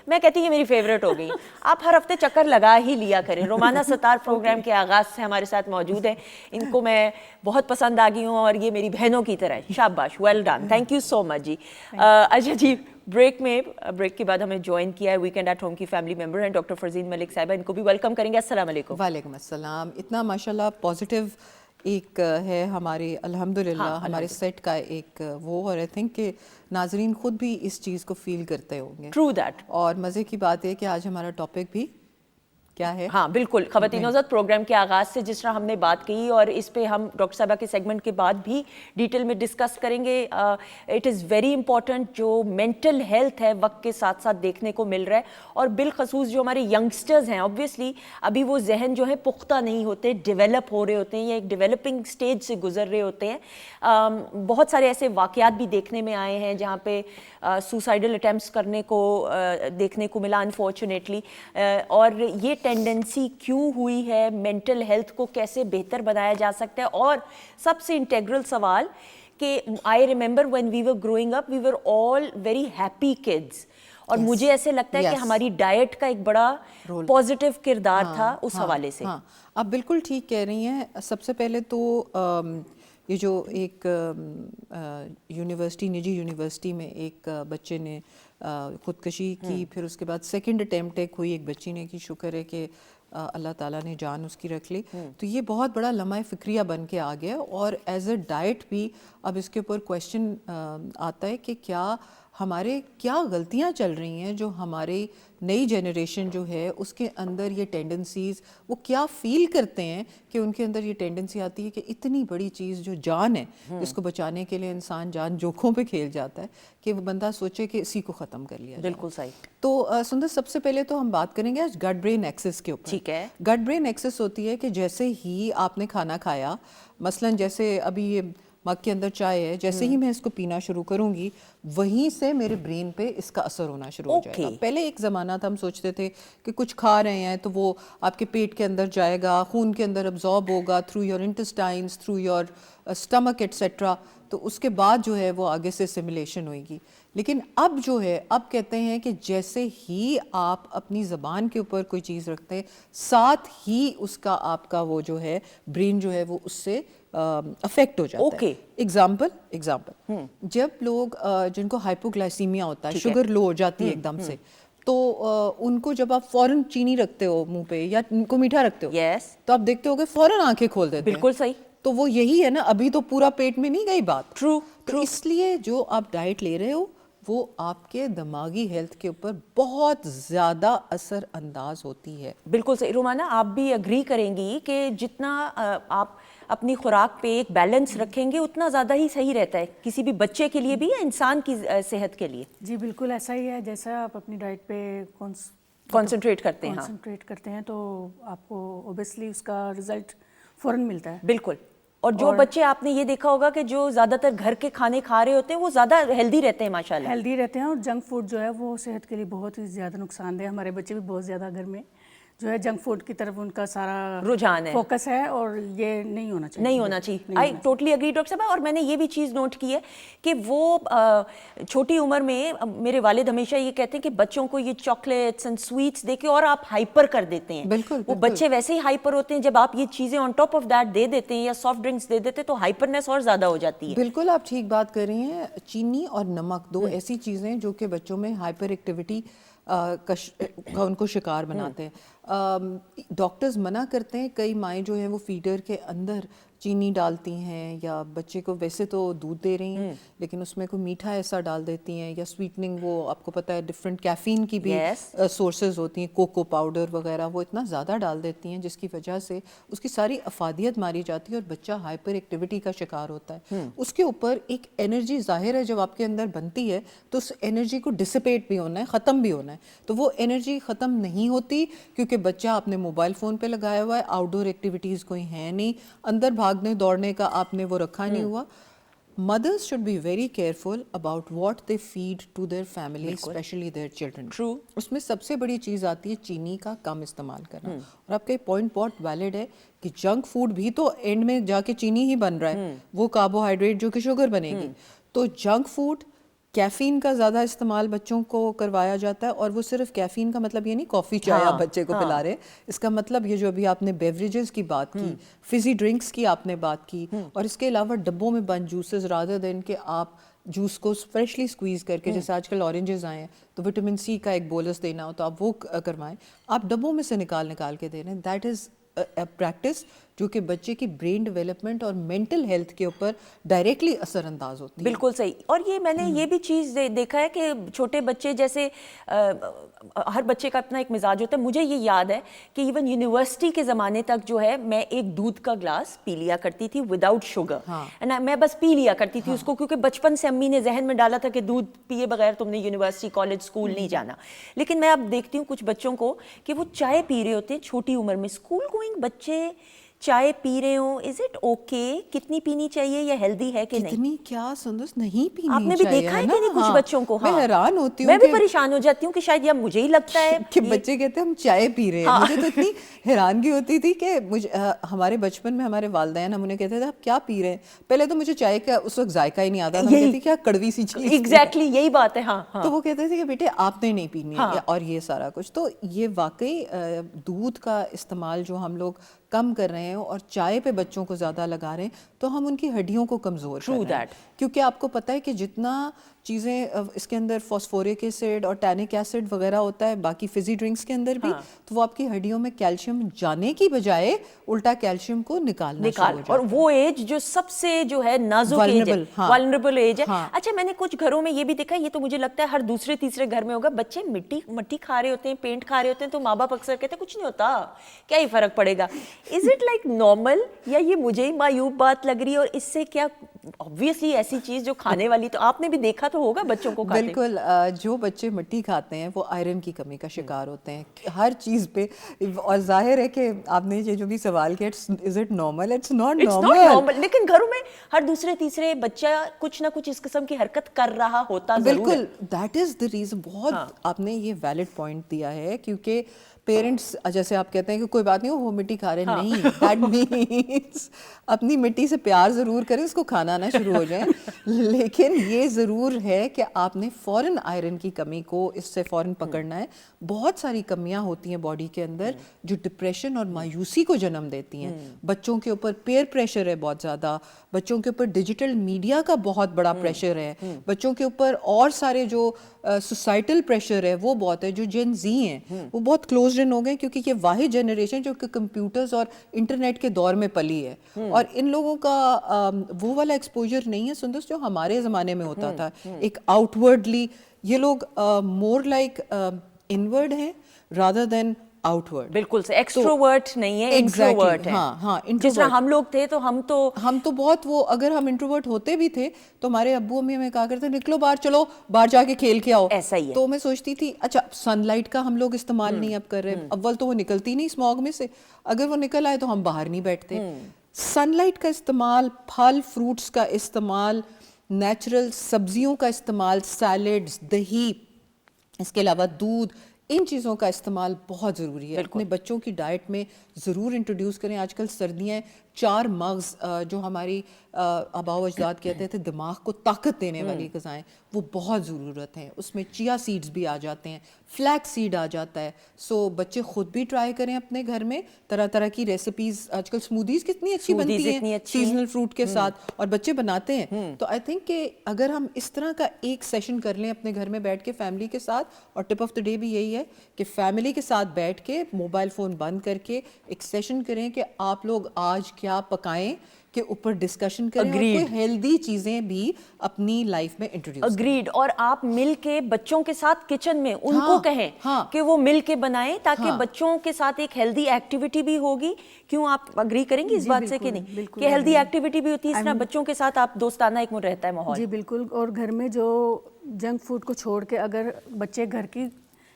मैं कहती हूँ ये मेरी फेवरेट हो गई। आप हर हफ्ते चक्कर लगा ही لیا کریں. رومانہ ستار پروگرام کے آغاز سے ہمارے ساتھ موجود ہیں. ان کو میں بہت پسند آ گئی ہوں اور یہ میری بہنوں کی طرح ہے. شاباش, well done, thank you so much جی. اچھا جی, بریک کے بعد ہمیں جوائن کیا ہے ویکینڈ ایٹ ہوم کی فیملی ممبر ہیں ڈاکٹر فرزین ملک صاحبہ. ان کو بھی ویلکم کریں گے. السلام علیکم. وعلیکم السلام. اتنا ماشاءاللہ پازیٹیو ایک ہے ہمارے الحمدللہ ہمارے سیٹ کا ایک وہ, اور آئی تھنک کہ ناظرین خود بھی اس چیز کو فیل کرتے ہوں گے. True that. اور مزے کی بات ہے کہ آج ہمارا ٹاپک بھی کیا ہے؟ ہاں بالکل, خواتین نوزاد پروگرام کے آغاز سے جس طرح ہم نے بات کی اور اس پہ ہم ڈاکٹر صاحبہ کے سیگمنٹ کے بعد بھی ڈیٹیل میں ڈسکس کریں گے. اٹ از ویری امپورٹنٹ جو مینٹل ہیلتھ ہے وقت کے ساتھ ساتھ دیکھنے کو مل رہا ہے, اور بالخصوص جو ہمارے ینگسٹرز ہیں آبویسلی ابھی وہ ذہن جو ہے پختہ نہیں ہوتے, ڈیولپ ہو رہے ہوتے ہیں یا ایک ڈیولپنگ سٹیج سے گزر رہے ہوتے ہیں. بہت سارے ایسے واقعات بھی دیکھنے میں آئے ہیں جہاں پہ سوسائڈل اٹیمپٹس کرنے کو دیکھنے کو ملا انفارچونیٹلی. اور یہ ٹینڈنسی کیوں ہوئی ہے, مینٹل ہیلتھ کو کیسے بہتر بنایا جا سکتا ہے, اور سب سے انٹیگرل سوال کہ I remember when we were growing up we were all very happy kids, اور مجھے ایسے لگتا ہے کہ ہماری ڈائٹ کا ایک بڑا پازیٹیو کردار تھا اس حوالے سے. ہاں, آپ بالکل ٹھیک کہہ رہی ہیں. سب سے پہلے تو یہ جو ایک یونیورسٹی, نجی یونیورسٹی میں ایک بچے نے خودکشی کی, پھر اس کے بعد سیکنڈ اٹیمپٹ ایک ہوئی ایک بچی نے کی, شکر ہے کہ اللہ تعالیٰ نے جان اس کی رکھ لی. تو یہ بہت بڑا لمحہ فکریہ بن کے آ گیا, اور ایز اے ڈائٹ بھی اب اس کے اوپر کویشچن آتا ہے کہ کیا ہمارے کیا غلطیاں چل رہی ہیں جو ہماری نئی جنریشن جو ہے اس کے اندر یہ ٹینڈنسیز, وہ کیا فیل کرتے ہیں کہ ان کے اندر یہ ٹینڈنسی آتی ہے کہ اتنی بڑی چیز جو جان ہے جس کو بچانے کے لیے انسان جان جوکھوں پہ کھیل جاتا ہے کہ وہ بندہ سوچے کہ اسی کو ختم کر لیا جائے. بالکل صحیح. تو سندر, سب سے پہلے تو ہم بات کریں گے آج گٹ برین ایکسس کے اوپر. ٹھیک ہے. گٹ برین ایکسس ہوتی ہے کہ جیسے ہی آپ نے کھانا کھایا, مثلاً جیسے ابھی یہ مگ کے اندر چائے ہے, جیسے ہی میں اس کو پینا شروع کروں گی وہیں سے میرے برین پہ اس کا اثر ہونا شروع ہو جائے گا. پہلے ایک زمانہ تھا ہم سوچتے تھے کہ کچھ کھا رہے ہیں تو وہ آپ کے پیٹ کے اندر جائے گا, خون کے اندر ابزارب ہوگا through your intestines, through your stomach etcetera, تو اس کے بعد جو ہے وہ آگے سے سیمولیشن ہوئے گی. لیکن اب جو ہے, اب کہتے ہیں کہ جیسے ہی آپ اپنی زبان کے اوپر کوئی چیز رکھتے ہیں ساتھ ہی اس کا آپ کا وہ جو ہے برین جو ہے وہ اس سے افیکٹ ہو جاتا ہے. ایگزامپل, جب لوگ جن کو ہائپوگلائسیمیا ہوتا ہے, شوگر لو ہو جاتی ہے ایک دم سے, تو ان کو جب آپ فوراً چینی رکھتے ہو منہ پہ یا ان کو میٹھا رکھتے ہو, تو آپ دیکھتے ہو کہ فوراً آنکھیں کھول دیتے ہیں. بالکل صحیح. تو وہ یہی ہے نا, ابھی تو پورا پیٹ میں نہیں گئی بات. ٹرو. تو اس لیے جو آپ ڈائٹ لے رہے ہو وہ آپ کے دماغی ہیلتھ کے اوپر بہت زیادہ اثر انداز ہوتی ہے. بالکل صحیح. رومانہ, آپ بھی اگری کریں گی کہ جتنا آپ اپنی خوراک پہ ایک بیلنس رکھیں گے اتنا زیادہ ہی صحیح رہتا ہے کسی بھی بچے کے لیے بھی یا انسان کی صحت کے لیے. جی بالکل ایسا ہی ہے. جیسا آپ اپنی ڈائٹ پہ کانسنٹریٹ کرتے ہیں, کانسنٹریٹ کرتے ہیں تو آپ کو اوبیسلی اس کا رزلٹ فوراً ملتا ہے. بالکل. اور جو بچے آپ نے یہ دیکھا ہوگا کہ جو زیادہ تر گھر کے کھانے کھا رہے ہوتے ہیں وہ زیادہ ہیلدی رہتے ہیں ماشاءاللہ. ہیلدی رہتے ہیں, اور جنک فوڈ جو ہے وہ صحت کے لیے بہت ہی زیادہ نقصان دہ. ہمارے بچے بھی بہت زیادہ گھر میں جو ہے جنک فوڈ کی طرف ان کا سارا رجحان ہے, فوکس ہے, اور یہ نہیں ہونا چاہیے. نہیں ہونا چاہیے. آئی ٹوٹلی اگری ڈاکٹر صاحبہ. اور میں نے یہ بھی چیز نوٹ کی ہے کہ وہ چھوٹی عمر میں, میرے والد ہمیشہ یہ کہتے ہیں کہ بچوں کو یہ چاکلیٹس اینڈ سویٹس دے کے اور آپ ہائپر کر دیتے ہیں. بالکل. وہ بچے ویسے ہی ہائپر ہوتے ہیں, جب آپ یہ چیزیں on top of that they دیتے ہیں یا سافٹ ڈرنکس دے دیتے ہیں تو ہائپرنیس اور زیادہ ہو جاتی ہے. بالکل آپ ٹھیک بات کر رہی ہیں. چینی اور نمک دو ایسی چیزیں جو کہ بچوں میں ہائپر ایکٹیویٹی کا ان کو شکار بناتے ہیں. ڈاکٹرز منع کرتے ہیں, کئی مائیں جو ہیں وہ فیڈر کے اندر چینی ڈالتی ہیں یا بچے کو ویسے تو دودھ دے رہی ہیں لیکن اس میں کوئی میٹھا ایسا ڈال دیتی ہیں یا سویٹننگ, وہ آپ کو پتہ ہے ڈفرینٹ کیفین کی بھی سورسز ہوتی ہیں, کوکو پاؤڈر وغیرہ, وہ اتنا زیادہ ڈال دیتی ہیں جس کی وجہ سے اس کی ساری افادیت ماری جاتی ہے اور بچہ ہائپر ایکٹیویٹی کا شکار ہوتا ہے. اس کے اوپر ایک انرجی ظاہر ہے جب آپ کے اندر بنتی ہے تو اس انرجی کو ڈسپیٹ بھی ہونا ہے, ختم بھی ہونا ہے. تو وہ انرجی ختم نہیں ہوتی کیونکہ بچہ آپ نے موبائل فون پہ لگایا ہوا ہے, آؤٹ ڈور ایکٹیویٹیز کوئی ہیں نہیں, اندر بھاگنے دوڑنے کا آپ نے وہ رکھا نہیں ہوا. Mothers should be very careful about what they feed to their family, especially their children. True. اس میں سب سے بڑی چیز آتی ہے چینی کا کم استعمال کرنا. اور آپ کا یہ پوائنٹ بہت ویلڈ ہے کہ جنک فوڈ بھی تو اینڈ میں جا کے چینی ہی بن رہا ہے, وہ کاربوہائیڈریٹ جو کہ شوگر بنے گی. تو جنک فوڈ کیفین کا زیادہ استعمال بچوں کو کروایا جاتا ہے, اور وہ صرف کیفین کا مطلب یہ نہیں کافی چائے آپ بچے کو پلا رہے ہیں, اس کا مطلب یہ جو ابھی آپ نے بیوریجز کی بات کی, فزی ڈرنکس کی آپ نے بات کی, اور اس کے علاوہ ڈبوں میں بند جوسز رادر دین کہ آپ جوس کو فریشلی سکویز کر کے, جیسے آج کل اورنجز آئے ہیں تو وٹامن سی کا ایک بولس دینا ہو تو آپ وہ کروائیں, آپ ڈبوں میں سے نکال کے دے رہے ہیں. دیٹ از پریکٹس جو کہ بچے کی برین ڈیولپمنٹ اور مینٹل ہیلتھ کے اوپر ڈائریکٹلی اثر انداز ہوتی ہے. بالکل صحیح. اور یہ میں نے یہ بھی چیز دیکھا ہے کہ چھوٹے بچے جیسے ہر بچے کا اپنا ایک مزاج ہوتا ہے. مجھے یہ یاد ہے کہ ایون یونیورسٹی کے زمانے تک جو ہے میں ایک دودھ کا گلاس پی لیا کرتی تھی وداؤٹ شوگر, میں بس پی لیا کرتی تھی اس کو, کیونکہ بچپن سے امی نے ذہن میں ڈالا تھا کہ دودھ پیے بغیر تم نے یونیورسٹی کالج اسکول نہیں جانا. لیکن میں اب دیکھتی ہوں کچھ بچوں کو کہ وہ چائے پی رہے ہوتے ہیں چھوٹی عمر میں, اسکول گوئنگ بچے چائے پی رہے ہوں. Is it okay? کتنی پینی چاہیے یا ہیلدی ہے کہ نہیں؟ کتنی کیا سندس نہیں پینی آپ نے بھی چاہیے, دیکھا ہے کہ نہیں کچھ بچوں کو؟ میں حیران ہوتی ہوں, میں بھی پریشان ہو جاتی ہوں کہ شاید یا مجھے ہی لگتا ہے کہ بچے کہتے ہیں ہم چائے پی رہے ہیں. مجھے تو اتنی حیرانگی ہوتی تھی کہ ہمارے بچپن میں ہمارے والدین ہم انہیں کہتے تھے آپ کیا پی رہے ہیں, پہلے تو مجھے چائے کا اس وقت ذائقہ ہی نہیں آتا تھا, کہتی کیا کڑوی سی چیز. ایگزیکٹلی یہی بات ہے. ہاں تو وہ کہتے تھے کہ بیٹے آپ نے نہیں پینی اور یہ سارا کچھ. تو یہ واقعی دودھ کا استعمال جو ہم لوگ کم کر رہے ہیں اور چائے پہ بچوں کو زیادہ لگا رہے ہیں تو ہم ان کی ہڈیوں کو کمزور کر رہے ہیں. کیونکہ آپ کو پتہ ہے کہ جتنا چیزیں اس کے اندر فاسفورک ایسڈ اور ٹینک ایسڈ وغیرہ ہوتا ہے باقی فزی ڈرنکس کے اندر بھی, تو وہ آپ کی ہڈیوں میں کیلشیم جانے کی بجائے الٹا کیلشیم کو نکالنا شروع ہو جاتا ہے. اور وہ ایج جو سب سے جو ہے نازک ایج ہے, والنریبل ایج ہے. اچھا میں نے کچھ گھروں میں یہ بھی دیکھا, یہ تو مجھے لگتا ہے ہر دوسرے تیسرے گھر میں ہوگا, بچے مٹی کھا رہے ہوتے ہیں, پینٹ کھا رہے ہوتے ہیں, تو ماں باپ اکثر کہتے ہیں کچھ نہیں ہوتا, کیا ہی فرق پڑے گا. از اٹ لائک نارمل یا یہ مجھے ہی معیوب بات لگ رہی ہے؟ اور اس سے کیا obviously ایسی چیز جو کھانے والی, تو آپ نے بھی دیکھا تو ہوگا بچوں کو کھاتے. بالکل, جو بچے مٹی کھاتے ہیں وہ آئرن کی کمی کا شکار ہوتے ہیں ہر چیز پہ. اور ظاہر ہے کہ آپ نے یہ جو بھی سوال کیا, is it normal? It's not normal. لیکن گھروں میں ہر دوسرے تیسرے بچہ کچھ نہ کچھ اس قسم کی حرکت کر رہا ہوتا ضرور ہے. بالکل, دیٹ از دا ریزن. بہت آپ نے یہ ویلڈ پوائنٹ دیا ہے, کیونکہ پیرنٹس جیسے آپ کہتے ہیں کہ کوئی بات نہیں وہ مٹی کھا رہے ہیں, نہیں, دیٹ مینس اپنی مٹی سے پیار ضرور کریں, اس کو کھانا آنا شروع ہو جائیں. لیکن یہ ضرور ہے کہ آپ نے فوراً آئرن کی کمی کو اس سے فوراً پکڑنا ہے. بہت ساری کمیاں ہوتی ہیں باڈی کے اندر جو ڈپریشن اور مایوسی کو جنم دیتی ہیں. بچوں کے اوپر پیئر پریشر ہے بہت زیادہ, بچوں کے اوپر ڈیجیٹل میڈیا کا بہت بڑا پریشر ہے, بچوں کے اوپر اور سارے جو سوسائٹل پریشر ہے وہ بہت ہے. جو جن زی ہیں وہ بہت کلوزڈ ان ہو گئے, کیونکہ یہ واحد جنریشن جو کہ کمپیوٹرز اور انٹرنیٹ کے دور میں پلی ہے, اور ان لوگوں کا وہ والا ایکسپوجر نہیں ہے سندس جو ہمارے زمانے میں ہوتا تھا. ایک آؤٹ ورڈلی یہ لوگ مور لائک انورڈ ہیں رادر دین آؤٹ ورڈ. بالکل سے ایکسٹروورٹ نہیں ہے, انٹروورٹ ہے. ہاں, جس طرح ہم لوگ تھے تو ہم تو بہت وہ, اگر ہم انٹروورٹ ہوتے بھی تھے تو ہمارے ابو امی ہمیں کہا کرتے نکلو باہر, چلو باہر جا کے کھیل کے آؤ. ایسا ہی ہے. تو میں سوچتی تھی اچھا سن لائٹ کا ہم لوگ استعمال نہیں اب کر رہے, اول تو وہ نکلتی نہیں اسموگ میں سے, اگر وہ نکل آئے تو ہم باہر نہیں بیٹھتے. سن لائٹ کا استعمال, پھل فروٹس کا استعمال, نیچرل سبزیوں کا استعمال, سیلڈز, دہی, اس کے علاوہ دودھ, ان چیزوں کا استعمال بہت ضروری ہے. اپنے بچوں کی ڈائٹ میں ضرور انٹروڈیوس کریں. آج کل سردیاں, 4 مغز جو ہماری آباء و اجداد کہتے تھے دماغ کو طاقت دینے والی غذائیں, وہ بہت ضرورت ہیں. اس میں چیا سیڈز بھی آ جاتے ہیں, فلیک سیڈ آ جاتا ہے. سو بچے خود بھی ٹرائی کریں اپنے گھر میں طرح طرح کی ریسیپیز. آج کل سمودیز کتنی اچھی بنتی ہیں سیزنل فروٹ کے ساتھ, اور بچے بناتے ہیں. تو آئی تھنک کہ اگر ہم اس طرح کا ایک سیشن کر لیں اپنے گھر میں بیٹھ کے فیملی کے ساتھ, اور ٹپ آف دا ڈے بھی یہی ہے کہ فیملی کے ساتھ بیٹھ کے موبائل فون بند کر کے ایک سیشن کریں کہ آپ لوگ آج کیا پکائیں کے اوپر ڈسکشن کریں, اور کوئی ہیلدی چیزیں بھی اپنی لائف میں انٹروڈیوس. اگریڈ. اور آپ مل کے بچوں کے ساتھ کچن میں ان کو کہیں کہ وہ مل کے بنائیں, تاکہ بچوں کے ساتھ ایک ہیلدی ایکٹیویٹی بھی ہوگی. کیوں آپ اگری کریں گے اس بات سے کہ نہیں, کہ ہیلدی ایکٹیویٹی بھی ہوتی ہے, اس طرح بچوں کے ساتھ آپ دوستانہ ایک رہتا ہے ماحول. جی بالکل. اور گھر میں جو جنک فوڈ کو چھوڑ کے اگر بچے گھر کی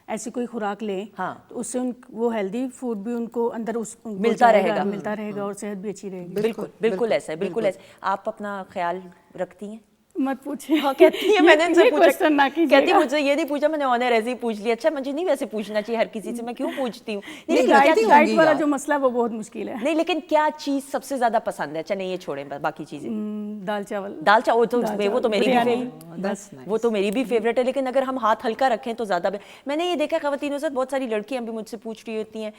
ایسی کوئی خوراک لیں تو اس سے وہ ہیلدی فوڈ بھی ان کو اندر ملتا رہے گا اور صحت بھی اچھی رہے گی. بالکل ایسا ہے, بالکل ایسا. آپ اپنا خیال رکھتی ہیں؟ मत पूछिए। हाँ कहती है, मैंने इनसे ये पूछा, क्वेश्चन ना कीजिएगा। कहती मुझसे ये नहीं पूछा, मैंने ऑनर ऐसे ही पूछ लिया। अच्छा मुझे नहीं वैसे पूछना चाहिए हर किसी से, मैं क्यों पूछती हूँ। नहीं लेकिन क्या डाइट डाइट वाला जो मसला है वो बहुत मुश्किल है। नहीं लेकिन क्या चीज़ सबसे ज़्यादा पसंद है? चलिए ये छोड़ें बाकी चीज़ें। दाल चावल। दाल चावल वो तो मेरी भी बिरयानी। वो तो मेरी भी फेवरेट है, लेकिन अगर हम हाथ हल्का रखें तो ज़्यादा। मैंने ये देखा ख़वातीनों से, बहुत सारी लड़कियां भी मुझसे पूछ रही होती हैं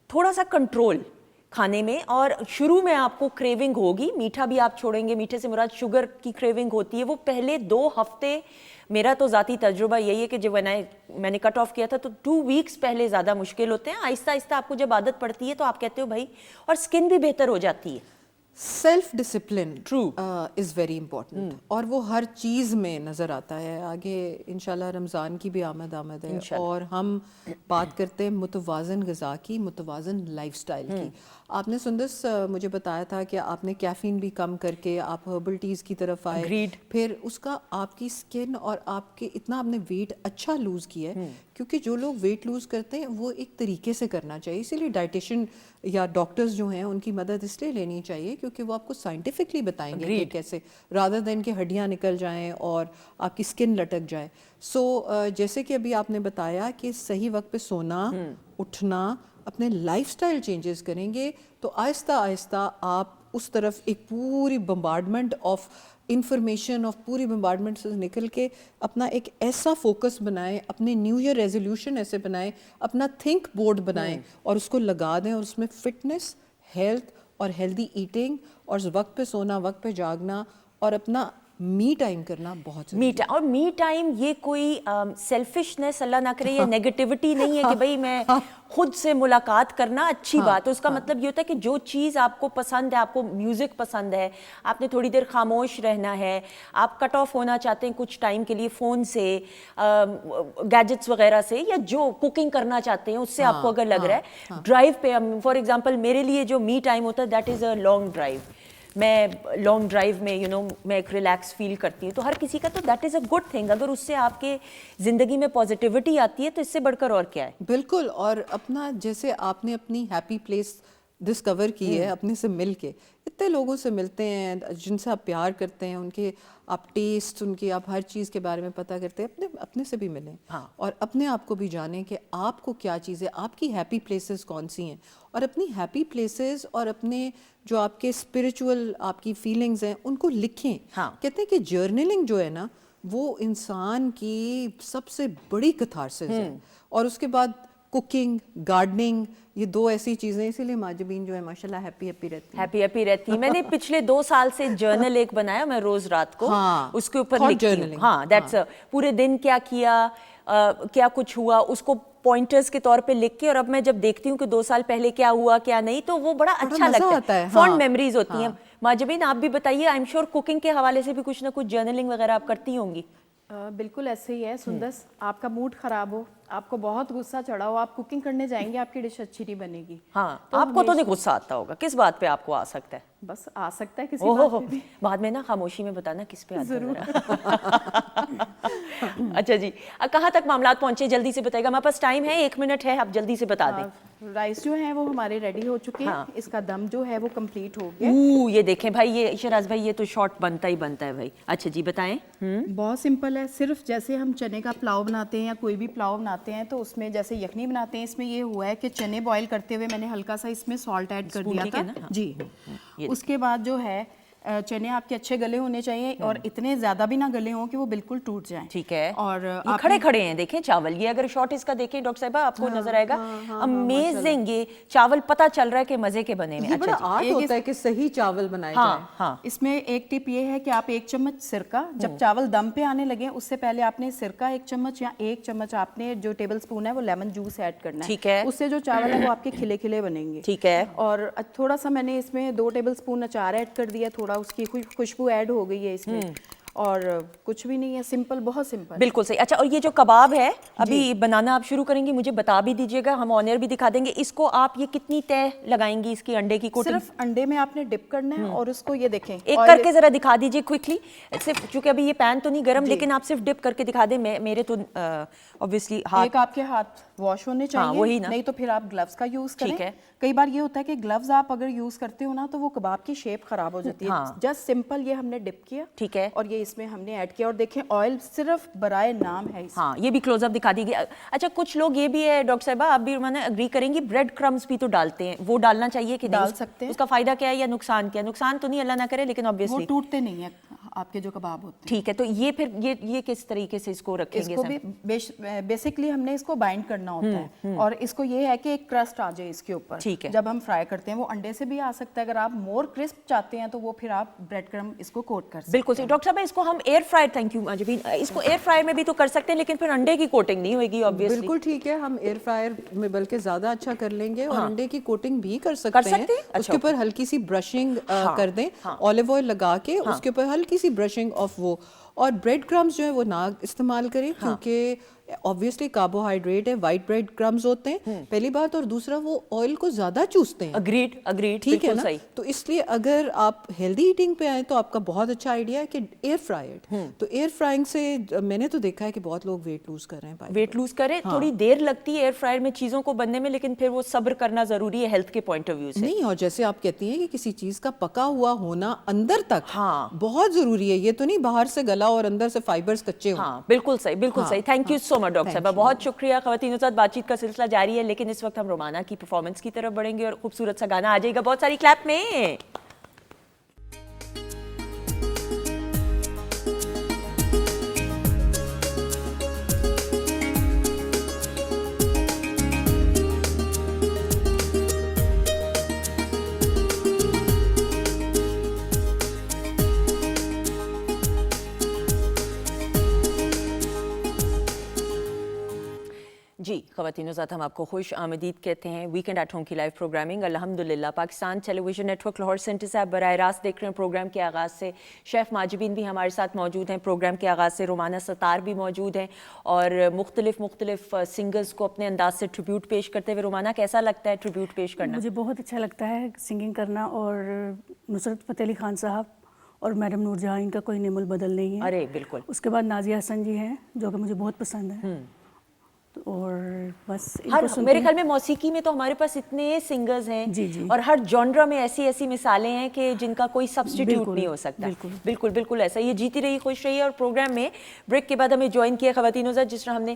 थोड़ा सा कंट्रोल खाने में, और शुरू में आपको क्रेविंग होगी, मीठा भी आप छोड़ेंगे, मीठे से मुराद शुगर की क्रेविंग होती है, वो पहले 2 हफ्ते, मेरा तो ज़ाती तजुर्बा यही है कि जब मैंने कट ऑफ किया था तो 2 वीक्स पहले ज़्यादा मुश्किल होते हैं। आहिस्ता आहिस्ता आपको जब आदत पड़ती है तो आप कहते हो भाई, और स्किन भी बेहतर हो जाती है। Self discipline True. Is very important, और वो हर चीज़ में नज़र आता है। आगे इंशाल्लाह रमज़ान की भी आमद है, और हम बात करते हैं मुतवाज़न ग़िज़ा की, मुतवाज़न लाइफस्टाइल की। आपने सुंदस मुझे बताया था कि आपने कैफ़ीन भी कम करके आप हर्बल टीज़ की तरफ आए। Agreed. फिर उसका आपकी स्किन और आपके इतना आपने वेट अच्छा लूज़ किया है, क्योंकि जो लोग वेट लूज़ करते हैं वो एक तरीके से करना चाहिए, इसीलिए डाइटिशियन या डॉक्टर्स जो हैं उनकी मदद इसलिए लेनी चाहिए क्योंकि वो आपको साइंटिफिकली बताएंगे कि कैसे, रादर देन कि हड्डियाँ निकल जाएं और आपकी स्किन लटक जाए। सो जैसे कि अभी आपने बताया कि सही वक्त पे सोना, उठना, अपने लाइफस्टाइल चेंजेस करेंगे तो आहिस्ता आहिस्ता आप उस तरफ एक पूरी बम्बार्डमेंट ऑफ इंफॉर्मेशन ऑफ पूरी बम्बार्डमेंट से निकल के अपना एक ऐसा फोकस बनाएं, अपने न्यू ईयर रेजोल्यूशन ऐसे बनाएं, अपना थिंक बोर्ड बनाएं और उसको लगा दें, और उसमें फिटनेस, हेल्थ और हेल्दी ईटिंग और वक्त पे सोना, वक्त पे जागना और अपना मी टाइम करना बहुत मी टाइम ये कोई सेल्फिशनेस अल्लाह ना करे, ये नेगेटिविटी नहीं है कि भाई मैं खुद से मुलाकात करना अच्छी बात है। उसका मतलब ये होता है कि जो चीज़ आपको पसंद है, आपको म्यूज़िक पसंद है, आपने थोड़ी देर खामोश रहना है, आप कट ऑफ होना चाहते हैं कुछ टाइम के लिए फ़ोन से, गैजेट्स वगैरह से, या जो कुकिंग करना चाहते हैं उससे आपको अगर लग रहा है, ड्राइव पे, फॉर एग्जांपल मेरे लिए जो मी टाइम होता है that is a long drive. मैं लॉन्ग ड्राइव में मैं एक रिलैक्स फील करती हूँ, तो हर किसी का तो that is a good thing. अगर उससे आपके ज़िंदगी में पॉजिटिविटी आती है तो इससे बढ़कर और क्या है। बिल्कुल। और अपना जैसे आपने अपनी हैप्पी प्लेस डिस्कवर की है, अपने से मिल के, इतने लोगों से मिलते हैं जिनसे आप प्यार करते हैं, उनके आप टेस्ट, उनकी आप हर चीज़ के बारे में पता करते हैं, अपने से भी मिलें। और अपने आप को भी जानें कि आपको क्या चीज़ है, आपकी हैप्पी प्लेसेस कौन सी हैं, और अपनी हैप्पी प्लेसेस और अपने जो आपके स्पिरिचुअल आपकी फीलिंग्स हैं उनको लिखें। कहते हैं कि जर्नलिंग जो है ना वो इंसान की सबसे बड़ी कथारसिस है। और उसके बाद कुकिंग, गार्डनिंग, ये 2 ऐसी चीज़ें, इसीलिए माजबीन जो है माशाल्लाह हैप्पी रहती है। मैंने पिछले 2 साल से जर्नल एक बनाया, मैं रोज रात को उसके ऊपर लिखती हूँ। हाँ, दैट्स पूरे दिन क्या किया, क्या कुछ हुआ, उसको पॉइंटर्स के तौर पे लिख के, और अब मैं जब देखती हूँ कि 2 साल पहले क्या हुआ क्या नहीं, तो वो बड़ा अच्छा लगता है, फॉन्ड मेमोरीज होती हैं। माजबीन आप भी बताइए, आई एम श्योर कुकिंग के हवाले से भी कुछ ना कुछ जर्नलिंग वगैरह आप करती होंगी। बिल्कुल ऐसे ही है सुंदस, आपका मूड खराब हो, आपको बहुत गुस्सा चढ़ा हो, आप कुकिंग करने जाएंगे, आपकी डिश अच्छी नहीं बनेगी। हाँ, तो आपको तो नहीं गुस्सा आता होगा, किस बात पे आपको आ सकता है? बस आ सकता है किसी बात पे भी। बाद में ना खामोशी में बताना किस पे आता है। अच्छा जी, कहाँ तक मामला पहुंचे, जल्दी से बताइएगा, हमारे पास टाइम है, 1 मिनट है, आप जल्दी से बता दें। राइस जो है वो हमारे रेडी हो चुके हैं, इसका दम जो है वो कंप्लीट हो गया। ये देखें भाई, ये शराज भाई, ये तो शॉर्ट बनता ही बनता है भाई। अच्छा जी बताएं। बहुत सिंपल है, सिर्फ जैसे हम चने का पुलाव बनाते हैं या कोई भी पुलाव बनाते हैं तो उसमें जैसे यखनी बनाते हैं, इसमें ये हुआ है कि चने बॉईल करते हुए मैंने हल्का सा इसमें सॉल्ट ऐड कर दिया था जी। उसके बाद जो है चने आपके अच्छे गले होने चाहिए और इतने ज्यादा भी ना गले हों कि वो बिल्कुल टूट जाएं। ठीक है। और ये खड़े खड़े हैं, देखें चावल, ये अगर शॉर्ट इसका देखें डॉक्टर साहिबा आपको नजर आएगा, अमेजिंग, ये चावल पता चल रहा है कि मजे के बने हुए। बड़ा आर्ट होता है कि सही चावल बनाए जाएं। इसमें एक टिप ये है कि आप 1 चम्मच सिरका, जब चावल दम पे आने लगे उससे पहले आपने सिरका 1 चम्मच या 1 चम्मच आपने जो टेबल स्पून है वो लेमन जूस ऐड करना है। ठीक है। उससे जो चावल है वो आपके खिले खिले बनेंगे। ठीक है। और थोड़ा सा मैंने इसमें 2 टेबल स्पून अचार ऐड कर दिया, थोड़ा उसकी खुशबू ऐड हो गई है इसमें। اور کچھ بھی نہیں ہے, سمپل, بہت سمپل. بالکل صحیح. اچھا, اور یہ جو کباب ہے ابھی بنانا آپ شروع کریں گی, مجھے بتا بھی دیجیے گا, ہم آن ایئر بھی دکھا دیں گے. اس کو آپ یہ کتنی تہ لگائیں گی اس کی انڈے کی کوٹنگ؟ صرف انڈے میں آپ نے ڈپ کرنا ہے اور اس کو یہ دیکھیں ایک کر کے ذرا دکھا دیجیے کوئکلی, صرف چونکہ ابھی یہ پین تو نہیں گرم, لیکن آپ صرف ڈپ کر کے دکھا دیں. میرے تو obviously ہاتھ, ایک آپ کے ہاتھ واش ہونے چاہیے, نہیں تو پھر آپ گلوز کا یوز کریں. کئی بار یہ ہوتا ہے کہ گلوز آپ اگر یوز کرتے ہو نا تو وہ کباب کی شیپ خراب ہو جاتی ہے. جسٹ سمپل یہ ہم نے ڈپ کیا, ٹھیک ہے, اور یہ اس میں ہم نے ایڈ کیا, اور دیکھیں آئل صرف برائے نام ہے. ہاں, یہ بھی کلوز اپ دکھا دیجیے. اچھا, کچھ لوگ یہ بھی ہے ڈاکٹر صاحبہ, آپ بھی اگری کریں گی, بریڈ کرمز بھی تو ڈالتے ہیں, وہ ڈالنا چاہیے کہ ڈال سکتے ہیں. اس کا فائدہ کیا ہے یا نقصان کیا ہے؟ نقصان تو نہیں, اللہ نہ کرے, لیکن obviously وہ ٹوٹتے نہیں ہیں آپ کے جو کباب ہوتے ہیں. ٹھیک ہے, تو یہ پھر یہ کس طریقے سے اس کو رکھیں گے؟ اس کو بھی بیسکلی ہم نے اس کو بائنڈ کرنا ہوتا ہے, اور اس کو یہ ہے کہ ایک کرسٹ آ جائے اس کے اوپر. ٹھیک ہے, جب ہم فرائی کرتے ہیں وہ انڈے سے بھی آ سکتا ہے, اگر آپ مور کرسپ چاہتے ہیں تو وہ پھر آپ بریڈ کرم اس کو کوٹ کر سکتے ہیں. بالکل صحیح. ڈاکٹر صاحب, اس کو ہم ایئر فرائر, تھینک یو ماجبین, اس کو ایئر فرائر میں بھی تو کر سکتے ہیں, لیکن پھر انڈے کی کوٹنگ نہیں ہوئے گی obviously. بالکل ٹھیک ہے, ہم ایئر فرائر میں بلکہ زیادہ اچھا کر لیں گے, اور انڈے کی کوٹنگ بھی کر سکتے ہیں. اس کے اوپر ہلکی سی برشنگ کر دیں, آلیو آئل لگا کے اس کے اوپر ہلکی سی برشنگ آف وہ, اور بریڈ کرمز جو ہے وہ نہ استعمال کریں, کیونکہ obviously کاربوہائیڈریٹ ہے, وائٹ بریڈ کرمز ہوتے ہیں پہلی بات, اور دوسرا وہ آئل کو زیادہ چوستے ہیں. اگریڈ, ٹھیک ہے نا, تو اس لیے اگر آپ ہیلدی ایٹنگ پہ آئیں تو آپ کا بہت اچھا آئیڈیا ہے کہ ایئر فرائڈ. تو ایئر فرائنگ سے میں نے تو دیکھا ہے کہ بہت لوگ ویٹ لوز کر رہے ہیں. ویٹ لوز کریں, تھوڑی دیر لگتی ہے ایئر فرائر میں چیزوں کو بننے میں, لیکن پھر وہ صبر کرنا ضروری ہے ہیلتھ کے پوائنٹ آف ویو سے. نہیں, اور جیسے آپ کہتی ہیں کہ کسی چیز کا پکا ہوا ہونا اندر تک بہت ضروری ہے, یہ تو نہیں باہر سے گلا اور اندر سے فائبرز کچے ہوں. ہاں, بالکل صحیح, بالکل صحیح. Thank you so much doctor صاحبہ, بہت شکریہ. خواتین کے ساتھ بات چیت کا سلسلہ جاری ہے, لیکن اس وقت ہم رومانہ کی پرفارمنس کی طرف بڑھیں گے, اور خوبصورت سا گانا آ جائے گا, بہت ساری کلیپ میں. جی خواتین و حضرات، ہم آپ کو خوش آمدید کہتے ہیں ویکینڈ ایٹ ہوم کی لائیو پروگرامنگ الحمدللہ Pakistan television network Lahore centre سے آپ براہ راست دیکھ رہے ہیں. پروگرام کے آغاز سے شیف ماجبین بھی ہمارے ساتھ موجود ہیں. پروگرام کے آغاز سے رومانہ ستار بھی موجود ہیں اور مختلف سنگرز کو اپنے انداز سے ٹریبیوٹ پیش کرتے ہوئے. رومانہ کیسا لگتا ہے ٹریبیوٹ پیش کرنا؟ مجھے بہت اچھا لگتا ہے سنگنگ کرنا، اور نصرت فتح علی خان صاحب اور میڈم نور جہاں، ان کا کوئی نعم البدل نہیں ہے. ارے بالکل. اس کے بعد نازیہ حسن جی ہیں جو کہ مجھے بہت پسند ہیں. اور بس میرے خیال میں موسیقی میں تو ہمارے پاس اتنے سنگرز ہیں اور ہر جانرا میں ایسی مثالیں ہیں کہ جن کا کوئی سبسٹیٹیوٹ نہیں ہو سکتا. بالکل ایسا. یہ جیتی رہی خوش رہی. اور پروگرام میں بریک کے بعد ہمیں جوائن کیا خواتین و حضرات، جس طرح ہم نے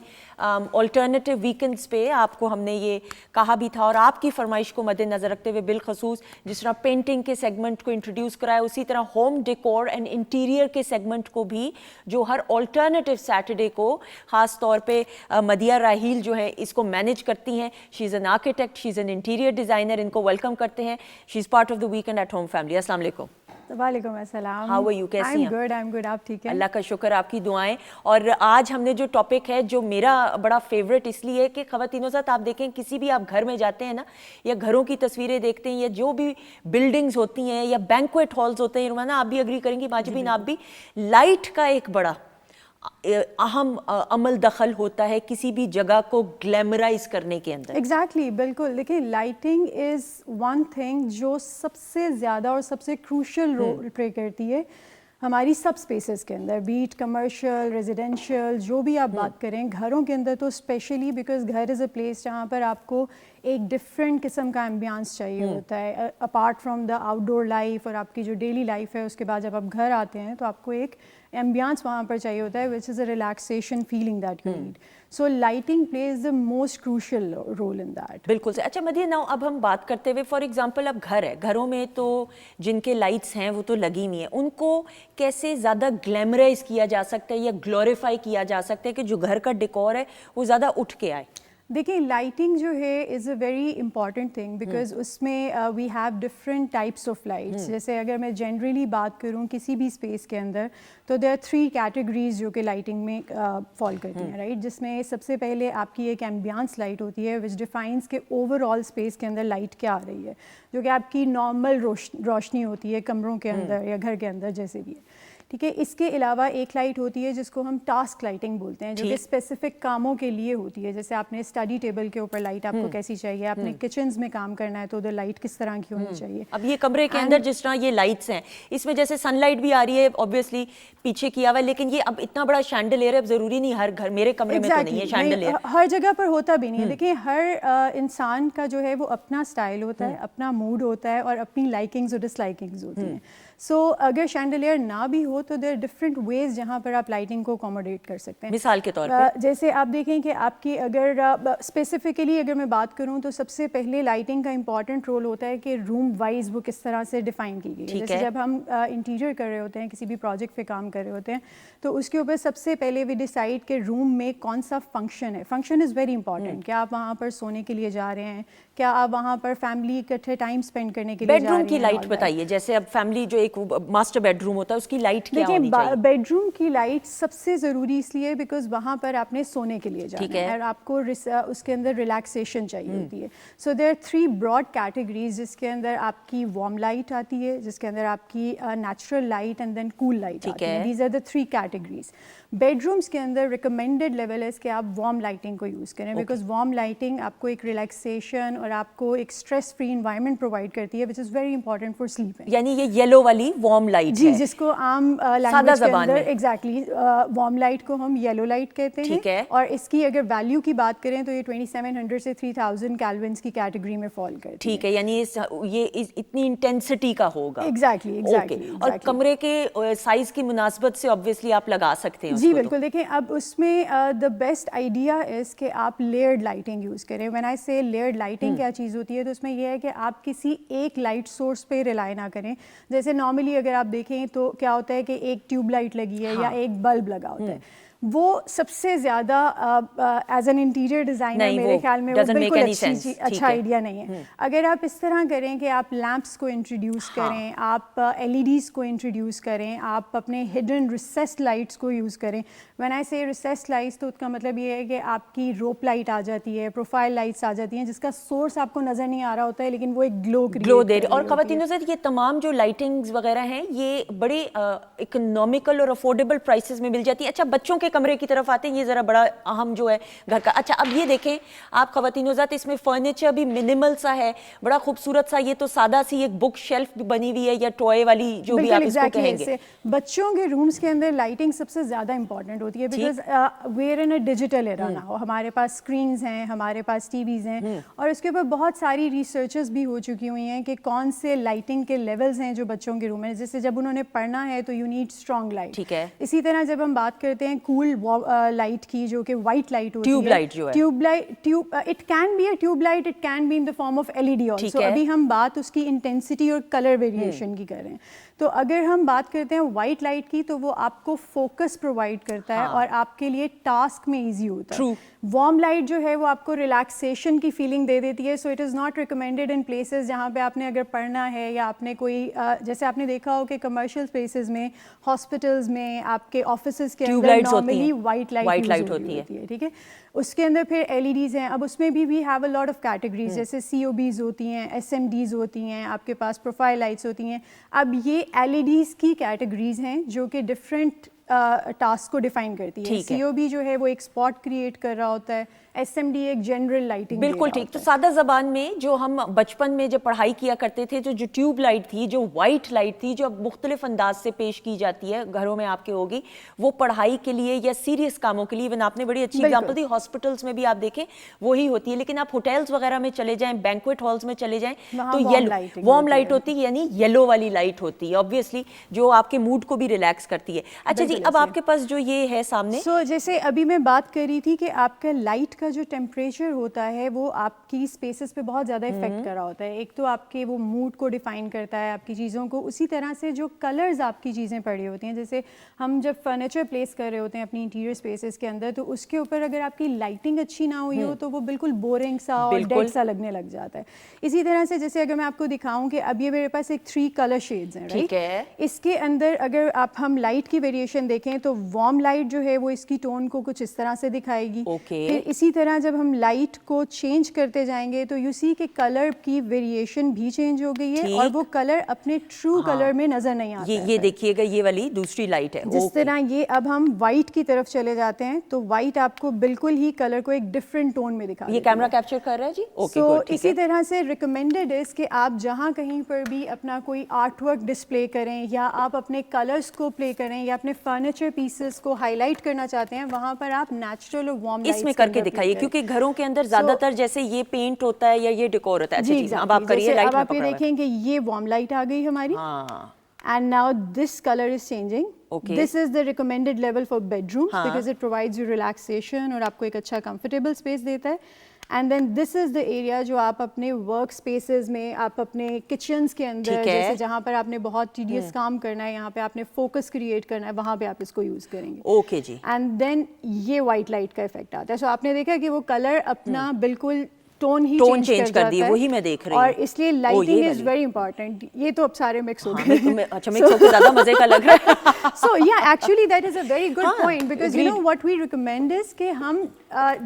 آلٹرنیٹیو ویکنڈز پہ آپ کو ہم نے یہ کہا بھی تھا، اور آپ کی فرمائش کو مد نظر رکھتے ہوئے بالخصوص جس طرح پینٹنگ کے سیگمنٹ کو انٹروڈیوس کرایا، اسی طرح ہوم ڈیکور اینڈ انٹیریئر کے سیگمنٹ کو بھی، جو ہر آلٹرنیٹیو سیٹرڈے کو خاص طور پہ مدیہ راہیل جو ہے اس کو مینیج کرتی ہیں. She is an architect, she is an interior designer. ان کو ویلکم کرتے ہیں. She is part of the weekend at home family. السلام علیکم. وعلیکم السلام. How are you? کیسی ہیں؟ I'm good. آپ ٹھیک ہیں؟ اللہ کا شکر، آپ کی دعائیں. اور آج ہم نے جو ٹاپک ہے جو میرا بڑا فیوریٹ اس لیے کہ خواتینوں ساتھ آپ دیکھیں کسی بھی آپ گھر میں جاتے ہیں نا، یا گھروں کی تصویریں دیکھتے ہیں، یا جو بھی بلڈنگز ہوتی ہیں یا بینکویٹ ہالز ہوتے ہیں، رومانہ آپ بھی اگری کریں گی، ماجبین آپ بھی، لائٹ کا ایک بڑا اہم عمل دخل ہوتا ہے کسی بھی جگہ کو گلیمرائز کرنے کے اندر. ایگزیکٹلی، بالکل. دیکھیں لائٹنگ از ون تھنگ جو سب سے زیادہ اور سب سے کروشل رول پلے کرتی ہے ہماری سب اسپیسیز کے اندر، بیٹ کمرشل، ریزیڈینشیل، جو بھی آپ بات کریں. گھروں کے اندر تو اسپیشلی بیکاز گھر از اے پلیس جہاں پر آپ کو ایک ڈفرینٹ قسم کا ایمبیانس چاہیے ہوتا ہے apart from the out door life اور آپ کی جو ڈیلی لائف ہے. اس کے بعد جب آپ گھر آتے ہیں تو آپ کو ایک ایمبیانس وہاں پر چاہیے ہوتا ہے which is a relaxation feeling that you need. So lighting plays the most crucial role in that. بالکل سے. اچھا مدیہ، ناؤ اب ہم بات کرتے ہوئے فار ایگزامپل اب گھر ہے، گھروں میں تو جن کے لائٹس ہیں وہ تو لگی ہوئی ہیں، ان کو کیسے زیادہ گلیمرائز کیا جا سکتا ہے یا گلوریفائی کیا جا سکتا ہے کہ جو گھر کا ڈیکور ہے وہ زیادہ اٹھ کے آئے؟ دیکھیں لائٹنگ جو ہے is a very important thing because اس میں we have different types of lights. جیسے اگر میں جنرلی بات کروں کسی بھی اسپیس کے اندر تو دیر آر 3 کیٹیگریز جو کہ لائٹنگ میں فال کرتی ہیں، رائٹ. جس میں سب سے پہلے آپ کی ایک ایمبیانس لائٹ ہوتی ہے وچ ڈیفائنس کہ اوور آل اسپیس کے اندر لائٹ کیا آ رہی ہے، جو کہ آپ کی نارمل روشنی ہوتی ہے کمروں کے اندر یا گھر کے اندر جیسے بھی ہے. ٹھیک ہے. اس کے علاوہ ایک لائٹ ہوتی ہے جس کو ہم ٹاسک لائٹنگ بولتے ہیں, جو کہ اسپیسیفک کاموں کے لیے ہوتی ہے. جیسے آپ نے اسٹڈی ٹیبل کے اوپر لائٹ آپ کو کیسی چاہیے, آپ نے کچنز میں کام کرنا ہے تو ادھر لائٹ کس طرح کی ہونی چاہیے. اب یہ کمرے کے اندر جس طرح یہ لائٹس ہیں, اس میں جیسے سن لائٹ بھی آ رہی ہے obviously پیچھے کیا ہوا ہے, لیکن یہ اب اتنا بڑا شینڈلیئر ہے, اب ضروری نہیں ہر گھر, میرے کمرے میں تو نہیں ہے شینڈلیئر, ہر جگہ پر ہوتا بھی نہیں ہے. دیکھیں ہر انسان کا جو ہے وہ اپنا اسٹائل ہوتا ہے, اپنا موڈ ہوتا ہے, اور اپنی لائکنگز اور ڈس لائکنگز ہوتی ہیں. سو اگر شینڈلیئر نہ بھی ہو تو دیر آر ڈفرینٹ ویز جہاں پر آپ لائٹنگ کو اکوموڈیٹ کر سکتے ہیں. مثال کے طور پہ جیسے آپ دیکھیں کہ آپ کی اگر اسپیسیفکلی اگر میں بات کروں تو سب سے پہلے لائٹنگ کا امپورٹنٹ رول ہوتا ہے کہ روم وائز وہ کس طرح سے ڈیفائن کی گئی ہے. جیسے جب ہم انٹیریئر کر رہے ہوتے ہیں, کسی بھی پروجیکٹ پہ کام کر رہے ہوتے ہیں, تو اس کے اوپر سب سے پہلے وی ڈیسائڈ کہ روم میں کون سا فنکشن ہے. Function is very important. کیا آپ وہاں پر سونے کے لیے جا رہے ہیں, کیا آپ وہاں پر فیملی اکٹھے ٹائم اسپینڈ کرنے کے لیے بیڈ روم کی لائٹ بتائیے, جیسے اب فیملی جو ایک ماسٹر بیڈ روم ہوتا ہے اس کی لائٹ کیا ہونی چاہیے؟ دیکھیں بیڈ روم کی لائٹ سب سے ضروری اس لیے بیکاز وہاں پر آپ نے سونے کے لیے جانا ہے اور آپ کو اس کے اندر ریلیکسیشن چاہیے ہوتی ہے. سو دیر آر 3 براڈ کیٹیگریز, جس کے اندر آپ کی وارم لائٹ آتی ہے, جس کے اندر آپ کی natural light and then cool light آتی ہے. These are the 3 categories. Bedrooms کے اندر ریکمینڈیڈ لیول ہے کہ آپ وارم لائٹنگ کو یوز کریں, بیکاز وارم لائٹنگ آپ کو ایک ریلیکسیشن اور آپ کو ایک اسٹریس فری انوائرمنٹ پرووائڈ کرتی ہے, which is very important for sleeping. یعنی یہ یلو والی وارم لائٹ جی, جس کو عام لینگویج کے اندر ایگزیکٹلی وارم لائٹ کو ہم یلو لائٹ کہتے ہیں. اور اس کی اگر ویلیو کی بات کریں تو یہ 2700 سے 3000 کیلونس کی کیٹیگری میں فال کرتی ہے. ٹھیک ہے, یعنی یہ اتنی انٹینسٹی کا ہوگا. ایگزیکٹلی. اور کمرے کے سائز کی مناسبت سے obviously آپ لگا سکتے ہیں. جی بالکل. دیکھیں اب اس میں دا بیسٹ آئیڈیا از کہ آپ لیئرڈ لائٹنگ یوز کریں. وین آئی سے لیئرڈ لائٹنگ کیا چیز ہوتی ہے, تو اس میں یہ ہے کہ آپ کسی ایک لائٹ سورس پہ ریلائی نہ کریں. جیسے نارملی اگر آپ دیکھیں تو کیا ہوتا ہے کہ ایک ٹیوب لائٹ لگی ہے یا ایک بلب لگا ہوتا ہے, وہ سب سے زیادہ ایز این انٹیریئر ڈیزائنر میرے خیال میں وہ بالکل اچھا آئیڈیا نہیں ہے. اگر آپ اس طرح کریں کہ آپ لیمپس کو انٹروڈیوس کریں, آپ ایل ای ڈیز کو انٹروڈیوس کریں, آپ اپنے ہڈن ریسیسڈ لائٹس کو یوز کریں. وین آئی سے ریسیسڈ لائٹس تو اس کا مطلب یہ ہے کہ آپ کی روپ لائٹ آ جاتی ہے, پروفائل لائٹس آ جاتی ہیں, جس کا سورس آپ کو نظر نہیں آ رہا ہوتا ہے لیکن وہ ایک گلو دے رہی. اور خواتین سے یہ تمام جو لائٹنگز وغیرہ ہیں یہ بڑے اکنامیکل اور افورڈیبل پرائسز میں مل جاتی ہے. اچھا بچوں کے کمرے کی طرف آتے ہیں, یہ ذرا بڑا اہم جو ہے گھر کا. اچھا اب یہ دیکھیں آپ خواتین ذات, اس میں فرنیچر بھی منیمل سا ہے, بڑا خوبصورت سا. یہ تو سادہ سی ایک بک شیلف بھی بنی ہوئی ہے یا ٹوائے والی جو بھی آپ اس کو کہیں گے. بچوں کے رومز کے اندر لائٹنگ سب سے زیادہ امپورٹنٹ ہوتی ہے because we are in a digital era now. ہمارے پاس اسکرینز ہیں, ہمارے پاس ٹی ویز ہیں, اور اس کے اوپر بہت ساری ریسرچز بھی ہو چکی ہوئی ہیں کہ کون سے لائٹنگ کے لیولز ہیں جو بچوں کے روم میں. جیسے جب انہوں نے پڑھنا ہے تو یو نیڈ اسٹرانگ لائٹ. ٹھیک ہے. اسی طرح جب ہم بات کرتے ہیں کول لائٹ کی, جو کہ وائٹ لائٹ ہوتی ہے, ٹیوب لائٹ جو ہے, tube light, it can be a tube light, it can be in the form of L E D also. ابھی ہم بات اس کی انٹینسٹی اور کلر ویریشن کی کر رہے ہیں. تو اگر ہم بات کرتے ہیں وائٹ لائٹ کی تو وہ آپ کو فوکس پرووائڈ کرتا ہے اور آپ کے لیے ٹاسک میں ایزی ہوتا ہے. وارم لائٹ جو ہے وہ آپ کو ریلیکسیشن کی فیلنگ دے دیتی ہے. So it is not recommended in places جہاں پہ آپ نے اگر پڑھنا ہے یا آپ نے کوئی جیسے آپ نے دیکھا ہو کہ کمرشل اسپیسز میں, ہاسپٹلز میں, آپ کے آفیسز کے اندر نارملی وائٹ لائٹ ہوتی ہے. ٹھیک ہے. اس کے اندر پھر ایل ای ڈیز ہیں. اب اس میں بھی we have a lot of categories, جیسے سی او بیز ہوتی ہیں, ایس ایم ڈیز ہوتی ہیں, آپ کے پاس پروفائل لائٹس ہوتی ہیں. اب یہ ایل ای ڈیز کی کیٹیگریز ہیں جو کہ ڈفرینٹ ٹاسک کو ڈیفائن کرتی ہے. سی او بی جو ہے وہ ایک اسپاٹ کریٹ کر رہا ہوتا ہے, ایس ایم ڈی ایک جنرل لائٹنگ. بالکل ٹھیک. تو سادہ زبان میں جو ہم بچپن میں جب پڑھائی کیا کرتے تھے, جو ٹیوب لائٹ تھی, جو وائٹ لائٹ تھی, جو اب مختلف انداز سے پیش کی جاتی ہے گھروں میں آپ کے ہوگی, وہ پڑھائی کے لیے یا سیریس کاموں کے لیے, ایون آپ نے بڑی اچھی ایگزامپل دی, ہاسپٹلس میں بھی آپ دیکھیں وہی ہوتی ہے. لیکن آپ ہوٹلس وغیرہ میں چلے جائیں, بینکویٹ ہالس میں چلے جائیں, تو وارم لائٹ ہوتی ہے, یعنی یلو والی لائٹ ہوتی ہے obviously, جو آپ کے موڈ کو بھی ریلیکس کرتی ہے. اچھا جی, اب آپ کے پاس جو یہ ہے سامنے, سو جیسے ابھی میں بات کر رہی تھی کہ آپ کا لائٹ کا جو ٹیمپریچر ہوتا ہے وہ آپ کی اسپیسز پہ بہت زیادہ افیکٹ کر رہا ہوتا ہے. ایک تو آپ کے وہ موڈ کو ڈیفائن کرتا ہے, آپ کی چیزوں کو. اسی طرح سے جو کلرز آپ کی چیزیں پڑی ہوتی ہیں, جیسے ہم جب فرنیچر پلیس کر رہے ہوتے ہیں اپنی انٹیریئر اسپیسز کے اندر, تو اس کے اوپر اگر آپ کی لائٹنگ اچھی نہ ہوئی ہو تو وہ بالکل بورنگ سا اور ڈیڈ سا لگنے لگ جاتا ہے. اسی طرح سے جیسے اگر میں آپ کو دکھاؤں کہ اب یہ میرے پاس ایک 3 کلر شیڈز ہیں, رائٹ. اس کے اندر اگر ہم لائٹ کی ویریشن अगेन देखें तो वार्म लाइट जो है वो इसकी टोन को कुछ इस तरह से दिखाएगी. फिर इसी तरह जब हम लाइट को चेंज करते जाएंगे तो यू सी कि कलर की वेरिएशन भी चेंज हो गई है और वो कलर अपने ट्रू कलर में नजर नहीं आता. ये देखिएगा, ये वाली दूसरी लाइट है. जिस तरह ये अब हम वाइट की तरफ चले जाते हैं तो वाइट आपको बिल्कुल ही कलर को एक डिफरेंट टोन में दिखा. ये कैमरा कैप्चर कर रहा है जी. सो इसी तरह से रिकमेंडेड है कि आप जहाँ कहीं पर भी अपना कोई आर्ट वर्क डिस्प्ले करें या आप अपने कलर्स को प्ले करें या अपने फर्नीचर पीसेस को हाईलाइट करना चाहते हैं, वहाँ पर आप नेचुरल और वार्म लाइट्स इसमें करके दिखाइए, क्योंकि घरों के अंदर ज्यादातर जैसे ये पेंट होता है या ये डेकोर होता है. अच्छा जी, अब आप करिए. लाइट अब आप ये देखें कि ये वार्म लाइट आ गई हमारी. And now this color is changing. Okay. This is the recommended level for bedrooms because it provides you relaxation और आपको एक अच्छा comfortable space देता है. And then this is the area जो आप अपने work spaces में, आप अपने kitchens के अंदर, जैसे जहाँ पर आपने बहुत tedious काम करना है, यहाँ पे आपने focus create करना है, वहाँ पे आप इसको use करेंगे. Okay ji. And then ये white light का effect आता है. So आपने देखा कि वो color अपना बिल्कुल टोन चेंज कर दी, वही मैं देख रही हूँ. और इसलिए लाइटिंग इज वेरी इंपॉर्टेंट. ये तो अब सारे मिक्स हो गए. अच्छा, मिक्स होकर ज्यादा मजे का लग रहा है. सो या actually that is a very good point because you know what we recommend is कि हम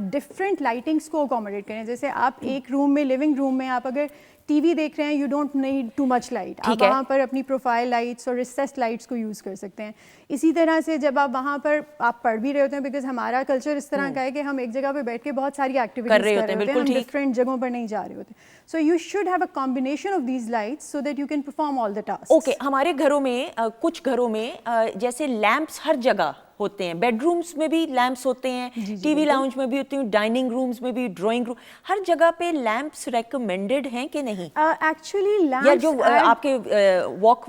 डिफरेंट लाइटिंग्स को अकोमोडेट करें. जैसे आप एक रूम में, लिविंग रूम में आप अगर टीवी देख रहे हैं, you don't need too much light. आप वहाँ पर अपनी प्रोफाइल लाइट्स और रिसेस्ड लाइट्स को यूज़ कर सकते हैं. इसी तरह से जब आप वहाँ पर आप पढ़ भी रहे होते हैं, बिकॉज हमारा कल्चर इस तरह का है कि हम एक जगह पे बैठ के बहुत सारी एक्टिविटीज कर रहे होते हैं, हम डिफरेंट जगहों पर नहीं जा रहे होते. So you should have a combination of these lights so that you can perform all the task. Okay, हमारे घरों में कुछ घरों में जैसे लैंप्स हर जगह होते हैं. बेडरूम्स में भी लैंप्स होते हैं, टीवी लाउंज में भी होते हैं, डाइनिंग रूम्स में भी, ड्राइंग रूम, हर जगह पे लैंप्स रेकमेंडेड हैं कि नहीं? एक्चुअली लैंप्स या जो आपके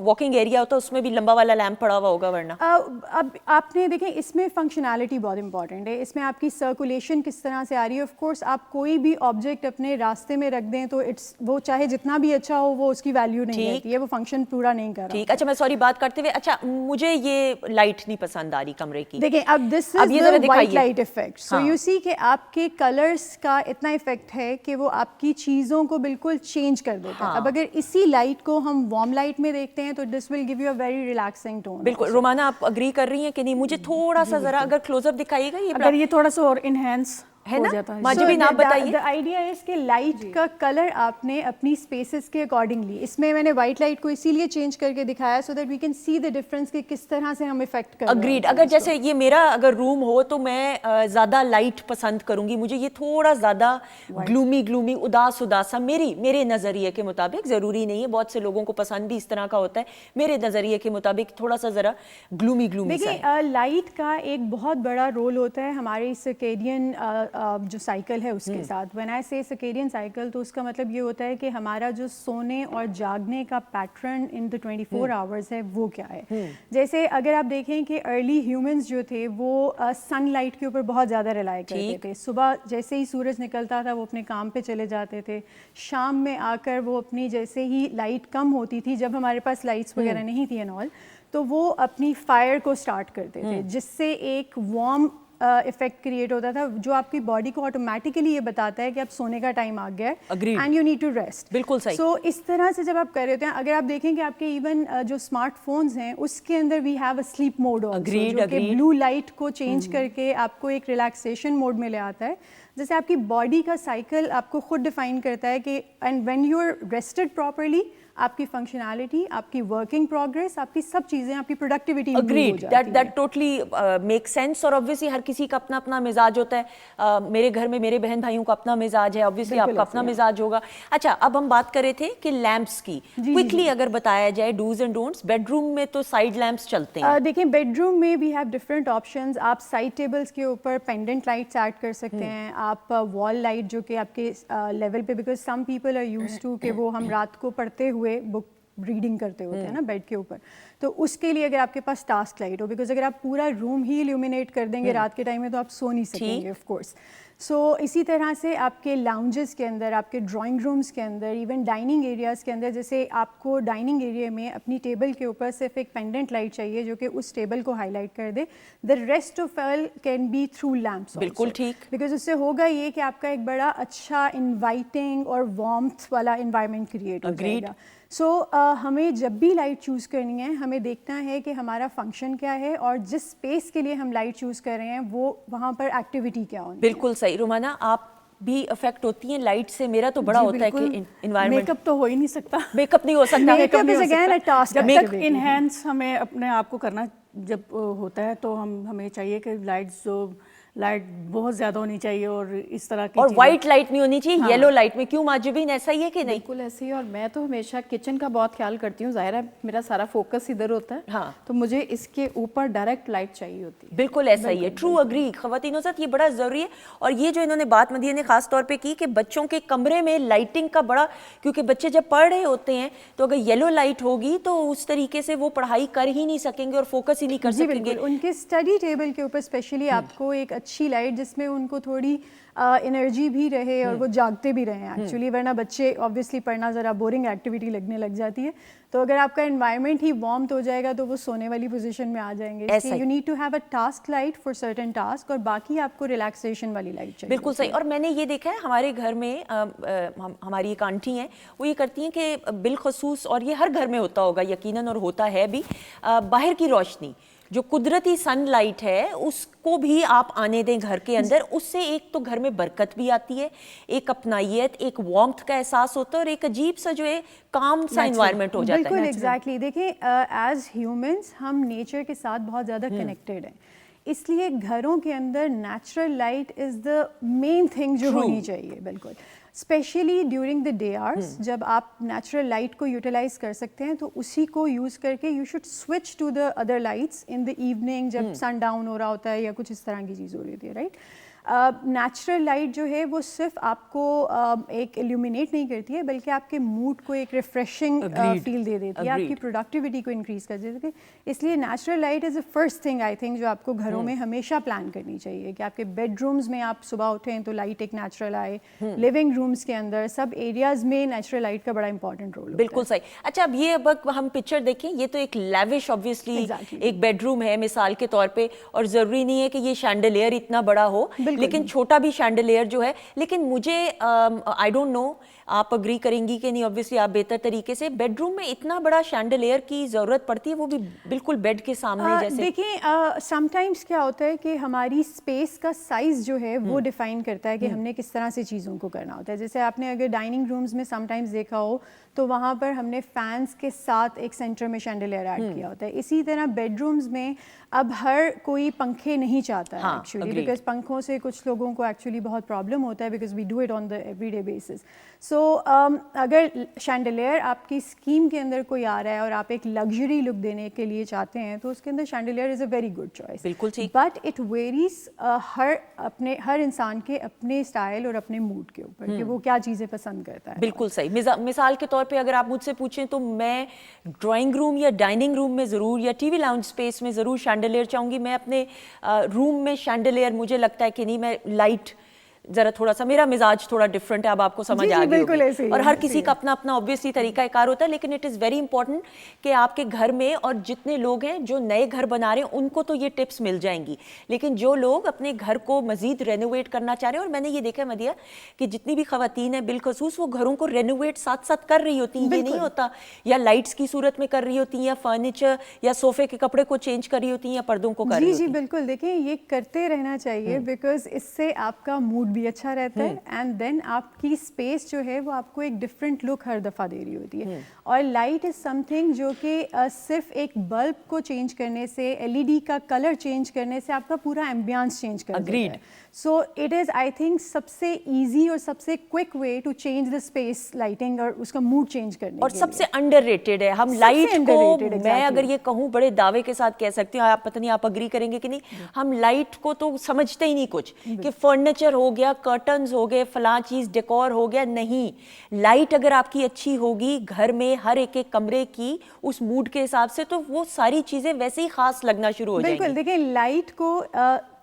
वॉकिंग एरिया होता है उसमें भी लंबा वाला लैंप पड़ा हुआ होगा. वरना अब आपने देखें इसमें फंक्शनैलिटी बहुत इंपॉर्टेंट है. इसमें आपकी सर्कुलेशन किस तरह से आ रही है. ऑफ कोर्स आप कोई भी ऑब्जेक्ट अपने रास्ते में रख दें तो इट्स वो चाहे जितना भी अच्छा हो वो उसकी वैल्यू नहीं रहती है, वो फंक्शन पूरा नहीं कर रहा. ठीक. अच्छा, मैं सॉरी बात करते हुए, अच्छा मुझे ये लाइट नहीं पसंद आ रही कमरे की. देखिए अब this is the white light effect. So you see कि आपके कलर्स का इतना इफेक्ट है कि वो आपकी चीज़ों को बिल्कुल चेंज कर देता है. अब अगर इसी लाइट को हम वार्म लाइट में देखते हैं तो this will give you a very relaxing tone. बिल्कुल. रोमाना, आप अग्री कर रही हैं कि नहीं? मुझे थोड़ा सा जरा अगर क्लोजअप दिखाइएगा. ये अगर ये थोड़ा सा और इनहेंस है ना, मुझे भी नाम बताइए. द आइडिया इज कि लाइट का कलर आपने अपनी स्पेसेस के अकॉर्डिंगली, इसमें मैंने वाइट लाइट को इसीलिए चेंज करके दिखाया so that we can see the difference कि किस तरह से हम इफेक्ट कर रहे हैं. अग्रीड. अगर जैसे ये मेरा अगर रूम हो तो मैं ज्यादा लाइट पसंद करूंगी. मुझे ये थोड़ा ज्यादा ग्लूमी उदास सा, मेरे नजरिए के मुताबिक, जरूरी नहीं है, बहुत से लोगों को पसंद भी इस तरह का होता है. मेरे नजरिए के मुताबिक थोड़ा सा जरा ग्लूमी देखिए लाइट का एक बहुत बड़ा रोल होता है हमारे सर्केडियन जो साइकिल है उसके साथ. व्हेन आई से सर्केडियन साइकिल तो उसका मतलब ये होता है कि हमारा जो सोने और जागने का पैटर्न इन द 24 आवर्स है वो क्या है. जैसे अगर आप देखें कि अर्ली ह्यूमंस जो थे वो सनलाइट के ऊपर बहुत ज़्यादा रिलाई करते थे. सुबह जैसे ही सूरज निकलता था वो अपने काम पे चले जाते थे. शाम में आकर वो अपनी, जैसे ही लाइट कम होती थी, जब हमारे पास लाइट्स वगैरह नहीं थी एंड ऑल, तो वो अपनी फायर को स्टार्ट करते थे जिससे एक वार्म इफेक्ट क्रिएट होता था जो आपकी बॉडी को ऑटोमेटिकली ये बताता है कि अब सोने का टाइम आ गया है and you need to rest. बिल्कुल सही. सो इस तरह से जब आप कर रहे होते हैं, अगर आप देखें कि आपके इवन जो स्मार्टफोन्स हैं उसके अंदर we have a sleep mode जो कि ब्लू लाइट को चेंज करके आपको एक रिलैक्सेशन मोड में ले आता है. जैसे आपकी बॉडी का साइकिल आपको खुद डिफाइन करता है कि and when you are rested properly आपकी फंक्शनैलिटी, आपकी वर्किंग प्रोग्रेस, आपकी सब चीजें, आपकी productivity agreed. That totally make sense. और ऑब्वियसली हर किसी का अपना अपना मिजाज होता है. मेरे घर में मेरे बहन भाइयों का अपना मिजाज है, ऑब्वियसली आपका अपना मिजाज होगा. अच्छा, अब हम बात कर रहे थे कि लैंप्स की. क्विकली अगर बताया जाए डूज एंड डोंट्स. बेडरूम में तो साइड लैंप्स चलते हैं. देखिए बेडरूम में वी हैव डिफरेंट ऑप्शंस. आप साइड टेबल्स के ऊपर पेंडेंट लाइट्स ऐड कर सकते हैं. आप वॉल लाइट जो कि आपके लेवल पे, because some people are used to कि वो हम रात को पढ़ते हुए बुक रीडिंग करते होते हैं ना बेड के ऊपर, तो उसके लिए अगर आपके पास टास्क लाइट हो, बिकॉज अगर आप पूरा रूम ही इल्यूमिनेट कर देंगे रात के टाइम में तो आप सो नहीं सकेंगे ऑफ कोर्स. सो इसी तरह से आपके लाउंजेस के अंदर, आपके ड्राइंग रूम्स के अंदर, इवन डाइनिंग एरियाज़ के अंदर, जैसे आपको डाइनिंग एरिया में अपनी टेबल के ऊपर सिर्फ एक पेंडेंट लाइट चाहिए जो कि उस टेबल को हाईलाइट कर दे. The rest of all can be through lamps. बिल्कुल ठीक. बिकॉज उससे होगा ये कि आपका एक बड़ा अच्छा इन्वाइटिंग और वार्मथ वाला इन्वायरमेंट क्रिएट हो जाएगा. سو ہمیں جب بھی لائٹ چوز کرنی ہے ہمیں دیکھنا ہے کہ ہمارا فنکشن کیا ہے اور جس اسپیس کے لیے ہم لائٹ چوز کر رہے ہیں وہ وہاں پر ایکٹیویٹی کیا ہونی. بالکل صحیح. رومانہ آپ بھی افیکٹ ہوتی ہیں لائٹ سے؟ میرا تو بڑا ہوتا ہے کہ انوائرمنٹ. میک اپ تو ہو ہی نہیں سکتا, میک اپ نہیں ہو سکتا. Make up is again a task. جب تک انہینس ہمیں اپنے آپ کو کرنا جب ہوتا ہے تو ہمیں چاہیے کہ لائٹ بہت زیادہ ہونی چاہیے اور اس طرح کی, اور وائٹ لائٹ نہیں ہونی چاہیے, یلو لائٹ میں. کیوں ماجبین ایسا ہی ہے کہ نہیں؟ بالکل ایسے ہی. اور میں تو ہمیشہ کچن کا بہت خیال کرتی ہوں, ظاہر ہے میرا سارا فوکس ادھر ہوتا ہے, ہاں, تو مجھے اس کے اوپر ڈائریکٹ لائٹ چاہیے ہوتی ہے. بالکل ایسا ہی ہے. True agree. خواتین و حضرات یہ بڑا ضروری ہے. اور یہ جو انہوں نے بات مدیہ نے خاص طور پہ کی کہ بچوں کے کمرے میں لائٹنگ کا بڑا, کیونکہ بچے جب پڑھ رہے ہوتے ہیں تو اگر یلو لائٹ ہوگی تو اس طریقے سے وہ پڑھائی کر ہی نہیں سکیں گے اور فوکس ہی نہیں کر سکیں گے. ان کے اسٹڈی ٹیبل کے اوپر اسپیشلی آپ کو ایک اچھی لائٹ جس میں ان کو تھوڑی انرجی بھی رہے اور وہ جاگتے بھی رہیں ایکچولی, ورنہ بچے آبویسلی پڑھنا ذرا بورنگ ایکٹیویٹی لگنے لگ جاتی ہے. تو اگر آپ کا انوائرمنٹ ہی وارم ہو جائے گا تو وہ سونے والی پوزیشن میں آ جائیں گے. You need to have a task light for certain task, اور باقی آپ کو ریلیکسیشن والی لائٹ چاہیے. بالکل صحیح. اور میں نے یہ دیکھا ہے ہمارے گھر میں, ہماری ایک آنٹی ہیں, وہ یہ کرتی ہیں کہ بالخصوص, اور یہ ہر گھر میں ہوتا ہوگا یقیناً اور ہوتا ہے بھی, باہر کی روشنی جو قدرتی سن لائٹ ہے اس کو بھی آپ آنے دیں گھر کے اندر. اس سے ایک تو گھر میں برکت بھی آتی ہے, ایک اپنائیت, ایک وارمتھ کا احساس ہوتا ہے, اور ایک عجیب سا جو ہے کام سا انوائرمنٹ ہو جاتا ہے. بالکل ایگزیکٹلی. دیکھیں ایز ہیومنس ہم نیچر کے ساتھ بہت زیادہ کنیکٹیڈ ہیں, اس لیے گھروں کے اندر natural light is the main thing جو ہونی چاہیے. بالکل especially during the day hours جب آپ نیچرل لائٹ کو یوٹیلائز کر سکتے ہیں تو اسی کو یوز کر کے you should switch to the other lights in the evening جب سن ڈاؤن ہو رہا ہوتا ہے یا کچھ اس طرح کی چیز ہو رہی ہوتی ہے. رائٹ, نیچرل لائٹ جو ہے وہ صرف آپ کو ایک ایلومینیٹ نہیں کرتی ہے بلکہ آپ کے موڈ کو ایک ریفریشنگ فیل دے دیتی ہے, آپ کی پروڈکٹیوٹی کو انکریز کر دیتی ہے. اس لیے natural light is a first thing I think جو آپ کو گھروں میں ہمیشہ پلان کرنی چاہیے کہ آپ کے بیڈ رومز میں آپ صبح اٹھیں تو لائٹ ایک نیچرل آئے, لیونگ رومز کے اندر سب ایریاز میں نیچرل لائٹ کا بڑا امپورٹنٹ رول. بالکل صحیح. اچھا اب یہ اب ہم پکچر دیکھیں, یہ تو ایک لیوش آبویسلی ایک بیڈ روم ہے مثال کے طور پہ, اور ضروری نہیں ہے کہ یہ شینڈلیئر اتنا بڑا ہو, لیکن چھوٹا بھی شینڈلیئر جو ہے. لیکن مجھے آئی ڈونٹ نو آپ اگری کریں گی کہ نہیں, آبویسلی آپ بہتر طریقے سے, بیڈ روم میں اتنا بڑا شینڈلیئر کی ضرورت پڑتی ہے, وہ بھی بالکل بیڈ کے سامنے جیسے؟ دیکھیں سم ٹائمس کیا ہوتا ہے کہ ہماری اسپیس کا سائز جو ہے وہ ڈیفائن کرتا ہے کہ ہم نے کس طرح سے چیزوں کو کرنا ہوتا ہے. جیسے آپ نے اگر ڈائننگ رومز میں سم ٹائمز دیکھا ہو تو وہاں پر ہم نے فینس کے ساتھ ایک سینٹر میں شینڈلیئر ایڈ کیا ہوتا ہے. اسی طرح بیڈ رومز میں اب ہر کوئی پنکھے نہیں چاہتا ہے ایکچولی, بیکاز پنکھوں سے کچھ لوگوں کو ایکچولی بہت پرابلم ہوتا ہے because we do it on the every day basis. So اگر شینڈلیئر آپ کی اسکیم کے اندر کوئی آ رہا ہے اور آپ ایک لگژری لک دینے کے لیے چاہتے ہیں تو اس کے اندر شینڈلیئر از اے ویری گڈ چوائس. بالکل ٹھیک. بٹ اٹ ویریز ہر انسان کے اپنے اسٹائل اور اپنے موڈ کے اوپر کہ وہ کیا چیزیں پسند کرتا ہے. بالکل صحیح. مثال کے طور پہ اگر آپ مجھ سے پوچھیں تو میں ڈرائنگ روم یا ڈائننگ روم میں ضرور, یا ٹی وی لاؤنج اسپیس میں ضرور شینڈلیئر چاہوں گی. میں اپنے روم میں شینڈلیئر مجھے لگتا ہے کہ نہیں, میں لائٹ ذرا تھوڑا سا, میرا مزاج تھوڑا ڈفرینٹ ہے, اب آپ کو سمجھ آ گئی ہوگی, اور ہر کسی کا اپنا اپنا obviously طریقہ کار ہوتا ہے. لیکن اٹ از ویری امپورٹنٹ کہ آپ کے گھر میں, اور جتنے لوگ ہیں جو نئے گھر بنا رہے ہیں ان کو تو یہ ٹپس مل جائیں گی, لیکن جو لوگ اپنے گھر کو مزید رینوویٹ کرنا چاہ رہے ہیں, اور میں نے یہ دیکھا مدیہ کہ جتنی بھی خواتین ہیں بالخصوص وہ گھروں کو رینوویٹ ساتھ ساتھ کر رہی ہوتی ہیں, یہ نہیں ہوتا یا لائٹس کی صورت میں کر رہی ہوتی ہیں, یا فرنیچر یا صوفے کے کپڑے کو چینج کر رہی ہوتی ہیں, یا پردوں کو کر رہی ہوتی ہیں. جی بالکل. دیکھیں یہ کرتے رہنا چاہیے بیکاز اس سے آپ کا موڈ بھی اچھا رہتا ہے, اینڈ دین آپ کی اسپیس جو ہے وہ آپ کو ایک ڈفرینٹ لک ہر دفعہ دے رہی ہوتی ہے. اور لائٹ از سم تھنگ جو کہ صرف ایک بلب کو چینج کرنے سے, ایل ای ڈی کا کلر چینج کرنے سے آپ کا پورا ایمبیانس چینج کر دیتا ہے. So it is I think سب سے ایزی اور سب سے quick way to change the space lighting اور اس کا موڈ چینج کرنے, اور سب سے انڈر ریٹڈ ہے. ہم لائٹ کو, میں اگر یہ کہوں بڑے دعوے کے ساتھ کہہ سکتی ہوں, آپ پتہ نہیں آپ اگری کریں گے کہ نہیں, ہم لائٹ کو تو سمجھتے ہی نہیں کچھ کہ فرنیچر ہو گیا, کرٹنز ہو گئے, فلاں چیز ڈیکور ہو گیا. نہیں, لائٹ اگر آپ کی اچھی ہوگی گھر میں ہر ایک کمرے کی اس موڈ کے حساب سے, تو وہ ساری چیزیں ویسے ہی خاص لگنا شروع ہو جائیں گی. بالکل. دیکھیں لائٹ کو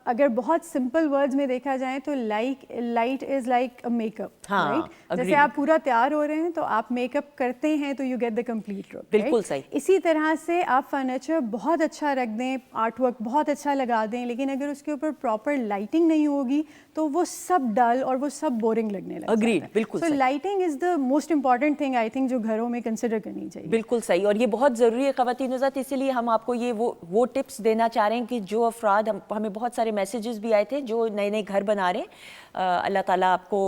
अगर बहुत सिंपल वर्ड्स में देखा जाए तो light is like a makeup, right? जैसे आप पूरा तैयार हो रहे हैं तो आप मेकअप करते हैं तो you get the complete look. बिल्कुल सही। इसी तरह से आप फर्नीचर बहुत अच्छा रख दें, आर्ट वर्क बहुत अच्छा लगा दें, लेकिन अगर उसके ऊपर प्रॉपर लाइटिंग नहीं होगी तो वो सब डल और वो सब बोरिंग लगने लगता है। Agreed, बिल्कुल so lighting is the most important thing I think जो घरों में कंसिडर करनी चाहिए। बिल्कुल सही, और ये बहुत ज़रूरी है ख़वातीन हज़रात, इसीलिए हम आपको ये वो टिप्स देना चाह रहे हैं कि जो अफराद हमें बहुत सारे मैसेजेस भी आए थे जो नए नए घर बना रहे हैं, अल्लाह ताला आपको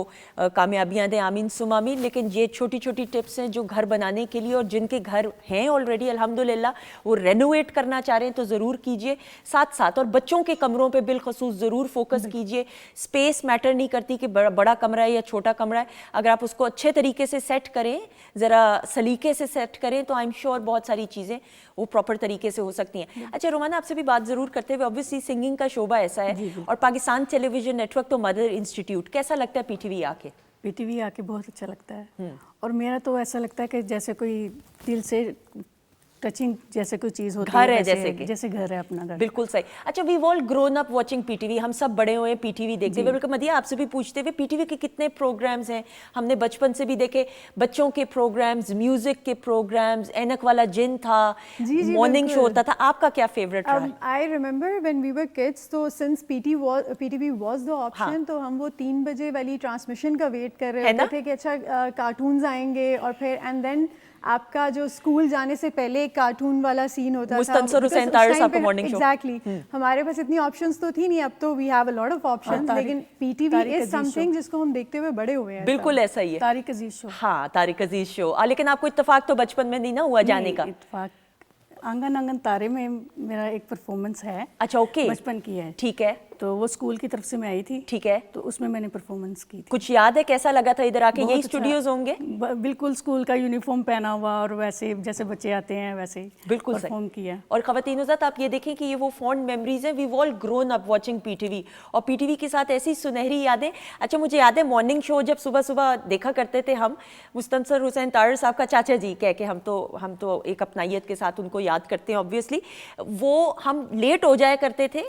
कामयाबियाँ दें, आमीन सुम आमीन। लेकिन ये छोटी छोटी टिप्स हैं जो घर बनाने के लिए, और जिनके घर हैं ऑलरेडी अल्हम्दुलिल्लाह वो रेनोवेट करना चाह रहे हैं तो ज़रूर कीजिए साथ साथ। और बच्चों के कमरों पे बिलखसूस ज़रूर फोकस कीजिए। स्पेस मैटर नहीं करती कि बड़ा कमरा है या छोटा कमरा है, अगर आप उसको अच्छे तरीके से सेट करें, ज़रा सलीके से सेट करें तो आई एम श्योर बहुत सारी चीज़ें वो प्रॉपर तरीके से हो सकती हैं। अच्छा रोमाना, आपसे भी बात ज़रूर करते हुए, ऑब्वियसली सिंगिंग का शोबा ऐसा है और पाकिस्तान टेलीविज़न नेटवर्क तो मदर इंस्टीट्यूट, कैसा लगता है पीटीवी आके? पीटीवी आके बहुत अच्छा लगता है, और मेरा तो ऐसा लगता है कि जैसे कोई दिल से टचिंग जैसे कोई चीज़ होती घर है, जैसे घर है अपना घर। बिल्कुल सही। अच्छा, we all grown up watching PTV, हम सब बड़े हुए पीटीवी देखते हुए। बिल्कुल मदिया, आपसे भी पूछते हुए, पीटीवी के कितने प्रोग्राम्स हैं? हमने बचपन से भी देखे, बच्चों के प्रोग्राम्स, म्यूजिक के प्रोग्राम्स, ऐनक वाला जिन था, मॉर्निंग शो होता था। आपका क्या फेवरेट रहा? I remember when we were kids, तो since PTV was the option, तो हम वो 3 बजे वाली ट्रांसमिशन का वेट कर रहे होते थे कि अच्छा कार्टून्स आएंगे, और फिर एंड देन आपका जो स्कूल जाने से पहले एक कार्टून वाला सीन होता था, मुस्तनसर हुसैन तारिर साहब का मॉर्निंग शो। एग्जैक्टली, हमारे पास इतनी ऑप्शंस तो थी नहीं, अब तो we have a lot of options, लेकिन पीटीवी इज समथिंग जिसको हम देखते हुए बड़े हुए हैं। बिल्कुल ऐसा ही है। तारिक अजीज शो। हाँ, तारिक अजीज शो। लेकिन आपको इत्तेफाक तो बचपन में नहीं ना हुआ जाने का? इत्तेफाक आंगन आंगन तारे में मेरा एक परफॉर्मेंस है। अच्छा, ओके, बचपन की है। ठीक है, तो वो स्कूल की तरफ से मैं आई थी। ठीक है, तो उसमें मैंने परफॉर्मेंस की थी। कुछ याद है कैसा लगा था इधर आके? यही बहुत अच्छा। स्टूडियोज होंगे? बिल्कुल स्कूल का यूनिफॉर्म पहना हुआ, और वैसे जैसे बच्चे आते हैं वैसे बिल्कुल परफॉर्म किया। और ख़वातीन हज़रात, आप ये देखें कि ये वो फॉन्ड मेमोरीज हैं। We all grown up watching PTV, और पीटीवी के साथ ऐसी सुनहरी यादें। अच्छा, मुझे याद है मॉर्निंग शो जब सुबह सुबह देखा करते थे हम, मुस्तनसर हुसैन तारिर साहब का चाचा जी कह के, हम तो एक अपनाइयत के साथ उनको याद करते हैं ऑब्वियसली। वो हम लेट हो जाया करते थे,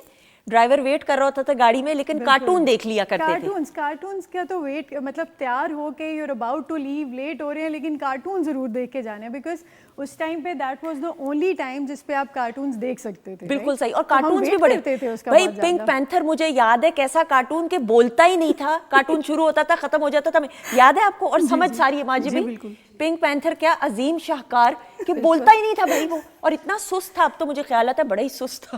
ड्राइवर वेट कर रहा होता था गाड़ी में, लेकिन कार्टून देख लिया करते थे। कार्टून्स का तो वेट, मतलब तैयार होके you are about to leave, late हो रहे हैं, लेकिन कार्टून जरूर देख के जाने, बिकॉज उस टाइम पे that was the only time जिस पे आप कार्टून्स देख सकते थे। बिल्कुल सही। और कार्टून्स भी बड़े थे उसका भाई, पिंक पैंथर मुझे याद है, कैसा कार्टून के बोलता ही नहीं था, कार्टून शुरू होता था खत्म हो जाता था, याद है आपको? और समझ सारी माजिद, पिंक पैंथर क्या अजीम शाहकार कि बोलता ही नहीं था भाई वो, और इतना सुस्त था। अब तो मुझे ख्याल आता है बड़ा ही सुस्त था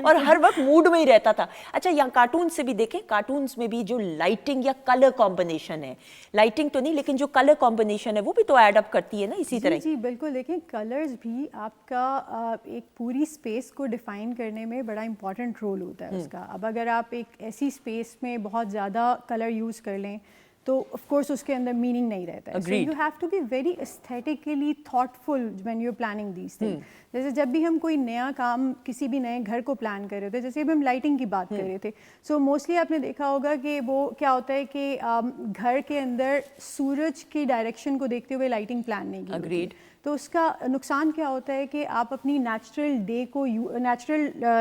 और हर वक्त मूड में ही रहता था। अच्छा, यहाँ कार्टून से भी देखें, कार्टून्स में भी जो लाइटिंग या कलर कॉम्बिनेशन है, लाइटिंग तो नहीं लेकिन जो कलर कॉम्बिनेशन है वो भी तो एड अप करती है ना इसी तरह। जी बिल्कुल, देखें कलर्स भी आपका एक पूरी स्पेस को डिफाइन करने में बड़ा इंपॉर्टेंट रोल होता है उसका। अब अगर आप एक ऐसी स्पेस में बहुत ज़्यादा कलर यूज़ कर लें तो ऑफ कोर्स उसके अंदर मीनिंग नहीं रहता है। So you have to be very aesthetically thoughtful when you are planning these things. जैसे जब भी हम कोई नया काम, किसी भी नए घर को प्लान कर रहे होते हैं, जैसे अभी हम लाइटिंग की बात कर रहे थे, सो मोस्टली आपने देखा होगा कि वो क्या होता है कि घर के अंदर सूरज की डायरेक्शन को देखते हुए लाइटिंग प्लान नहीं की होती है। तो उसका नुकसान क्या होता है कि आप अपनी नेचुरल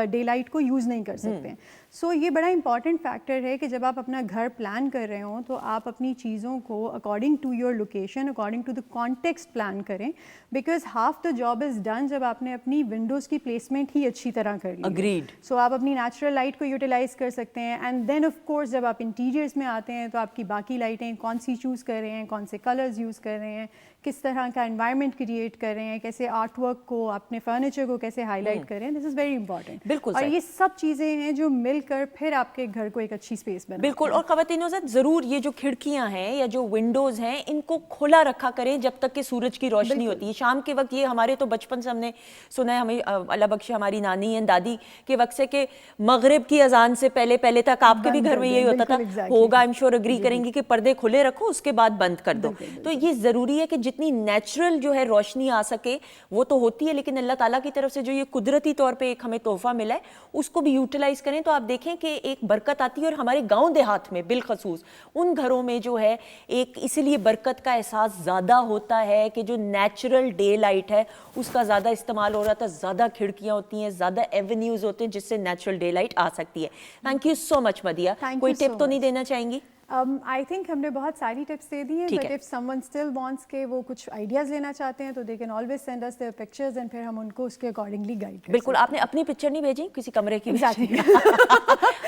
डे लाइट को यूज़ नहीं कर सकते हैं। सो ये बड़ा इंपॉर्टेंट फैक्टर है कि जब आप अपना घर प्लान कर रहे हो तो आप अपनी चीज़ों को according to your location, according to the context plan करें, because half the job is done जब आपने अपनी विंडोज़ की प्लेसमेंट ही अच्छी तरह कर ली। अग्रीड। सो आप अपनी नेचुरल लाइट को यूटिलाइज़ कर सकते हैं, एंड देन ऑफ कोर्स जब आप इंटीरियर्स में आते हैं तो आपकी बाकी लाइटें कौन सी चूज़ कर रहे हैं, कौन से कलर्स यूज़ कर रहे हैं, किस तरह का एनवायरनमेंट क्रिएट कर रहे हैं, कैसे आर्ट वर्क को, अपने फर्नीचर को कैसे हाईलाइट करें, दिस इज़ वेरी इंपॉर्टेंट। बिल्कुल। और ये सब चीज़ें हैं जो मिलकर फिर आपके घर को एक अच्छी स्पेस बनाती हैं। बिल्कुल। और ख़वातीनो ज़रूर ये जो खिड़कियां हैं या जो विंडोज़ हैं इनको खुला रखा करें जब तक कि सूरज की रोशनी होती है। शाम के वक्त, ये हमारे तो बचपन से हमने सुना है, हमें अल्लाह बख्शे हमारी नानी या दादी के वक्त से कि मगरिब की अजान से पहले पहले तक आपके भी घर में यही होता था, होगा, आई एम श्योर एग्री करेंगे कि पर्दे खुले रखो उसके बाद बंद कर दो। तो ये ज़रूरी है कि जितनी नेचुरल जो है रोशनी आ सके वो तो होती है, लेकिन अल्लाह ताला की तरफ से जो ये कुदरती तौर पे एक हमें तोहफा मिला है उसको भी यूटिलाइज करें तो आप देखें कि एक बरकत आती है। और हमारे गांव देहात में बिलखसूस उन घरों में जो है एक इसलिए बरकत का एहसास ज़्यादा होता है कि जो नेचुरल डे लाइट है उसका ज़्यादा इस्तेमाल हो रहा था, ज़्यादा खिड़कियाँ होती हैं, ज़्यादा एवेन्यूज़ होते हैं जिससे नेचुरल डे लाइट आ सकती है। Thank you so much मदिया। Thank कोई you टिप so तो नहीं much. देना चाहेंगी? आई थिंक हमने बहुत सारी टिप्स दे दी हैं, ठीक बट है। इफ समवन स्टिल वांट्स के वो कुछ आइडियाज लेना चाहते हैं तो they can always send us their pictures and फिर हम उनको उसके अकॉर्डिंगली गाइड कर बिल्कुल, आपने अपनी पिक्चर नहीं भेजी किसी कमरे की? Exactly.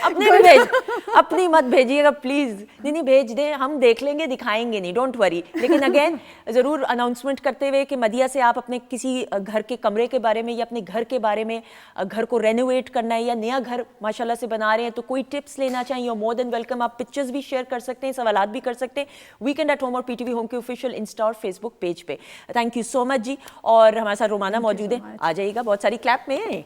अपने भी भेज, अपनी मत भेजिएगा प्लीज। नहीं भेज दें, हम देख लेंगे, दिखाएंगे नहीं, डोंट वरी। लेकिन अगेन जरूर अनाउंसमेंट करते हुए कि मदिया से आप अपने किसी घर के कमरे के बारे में या अपने घर के बारे में, घर को रेनोवेट करना है या नया घर माशाल्लाह से बना रहे हैं तो कोई टिप्स लेना चाहिए, you are more than welcome. आप पिक्चर्स भी शेयर कर सकते हैं, सवालात भी कर सकते हैं वीकेंड एट होम और पीटीवी होम के ऑफिशियल इंस्टा और फेसबुक पेज पे। थैंक यू सो मच जी। और हमारे साथ रोमाना मौजूद है, आ जाइएगा, बहुत सारी क्लैप में।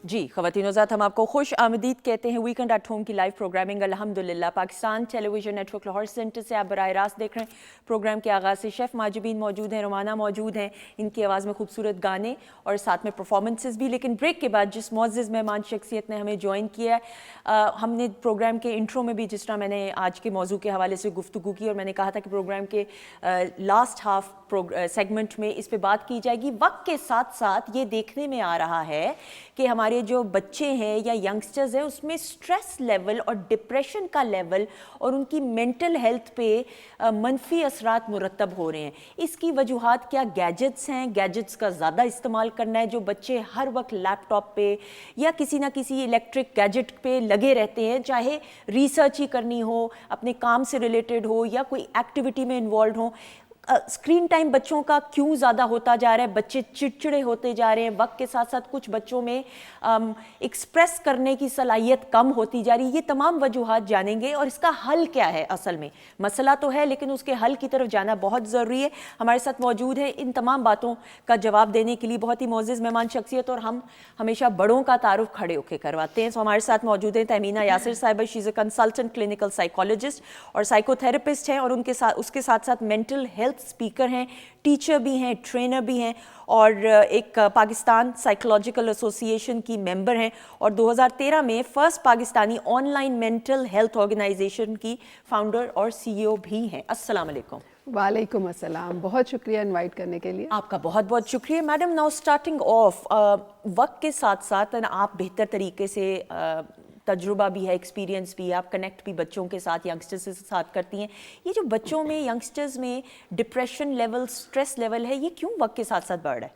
जी ख़वातीन ज़ात, हम आपको खुश आमदीद कहते हैं वीकेंड एट होम की लाइव प्रोग्रामिंग अल्हम्दुलिल्लाह Pakistan television network Lahore centre से आप बराह रास्त देख रहे हैं। प्रोग्राम के आगाज़ से शेफ़ माजिबीन मौजूद हैं, रोमाना मौजूद हैं, इनकी आवाज़ में खूबसूरत गाने और साथ में परफॉर्मेंसेस भी। लेकिन ब्रेक के बाद जिस मुअज़्ज़िज़ मेहमान शख्सियत ने हमें ज्वाइन किया है, हमने प्रोग्राम के इंट्रो में भी जिस तरह मैंने आज के मौजू के हवाले से गुफ्तगू की और मैंने कहा था कि प्रोग्राम के लास्ट हाफ सेगमेंट में इस पर बात की जाएगी। वक्त के साथ साथ ये देखने में आ रहा है कि हमारे जो बच्चे हैं या यंगस्टर्स हैं उसमें स्ट्रेस लेवल और डिप्रेशन का लेवल और उनकी मेंटल हेल्थ पे मनफी असरात मुरतब हो रहे हैं। इसकी वजूहात क्या गैजेट्स हैं, गैजेट्स का ज़्यादा इस्तेमाल करना है, जो बच्चे हर वक्त लैपटॉप पे या किसी ना किसी इलेक्ट्रिक गैजेट पे लगे रहते हैं, चाहे रिसर्च ही करनी हो, अपने काम से रिलेटेड हो या कोई एक्टिविटी में इन्वॉल्व हो। स्क्रीन टाइम बच्चों का क्यों ज़्यादा होता जा रहा है, बच्चे चिड़चिड़े होते जा रहे हैं, वक्त के साथ साथ कुछ बच्चों में एक्सप्रेस करने की सलाहियत कम होती जा रही है। ये तमाम वजूहात जानेंगे और इसका हल क्या है। असल में मसला तो है लेकिन उसके हल की तरफ जाना बहुत ज़रूरी है। हमारे साथ मौजूद है इन तमाम बातों का जवाब देने के लिए बहुत ही मोअज़्ज़िज़ मेहमान शख्सियत, और हम हमेशा बड़ों का तारुफ खड़े होकर करवाते हैं। तो हमारे साथ मौजूद हैं तहमीना यासिर साहिबा, she is a consultant clinical psychologist और साइकोथेरेपिस्ट हैं, और उसके साथ साथ मेंटल हेल्थ स्पीकर हैं, टीचर भी हैं, ट्रेनर भी हैं, और एक पाकिस्तान साइकोलॉजिकल एसोसिएशन की मेंबर हैं, और 2013 में first Pakistani online mental health organization की फाउंडर और सीईओ भी हैं। अस्सलाम वालेकुम। वालेकुम अस्सलाम, बहुत शुक्रिया इनवाइट करने के लिए। आपका बहुत बहुत शुक्रिया मैडम। नाउ स्टार्टिंग ऑफ, वक्त के साथ साथ आप बेहतर तरीके से तजुर्बा भी है, एक्सपीरियंस भी है, आप कनेक्ट भी बच्चों के साथ, यंगस्टर्स के साथ करती हैं। ये जो बच्चों में, यंगस्टर्स में डिप्रेशन लेवल, स्ट्रेस लेवल है, ये क्यों वक्त के साथ साथ बढ़ रहा है?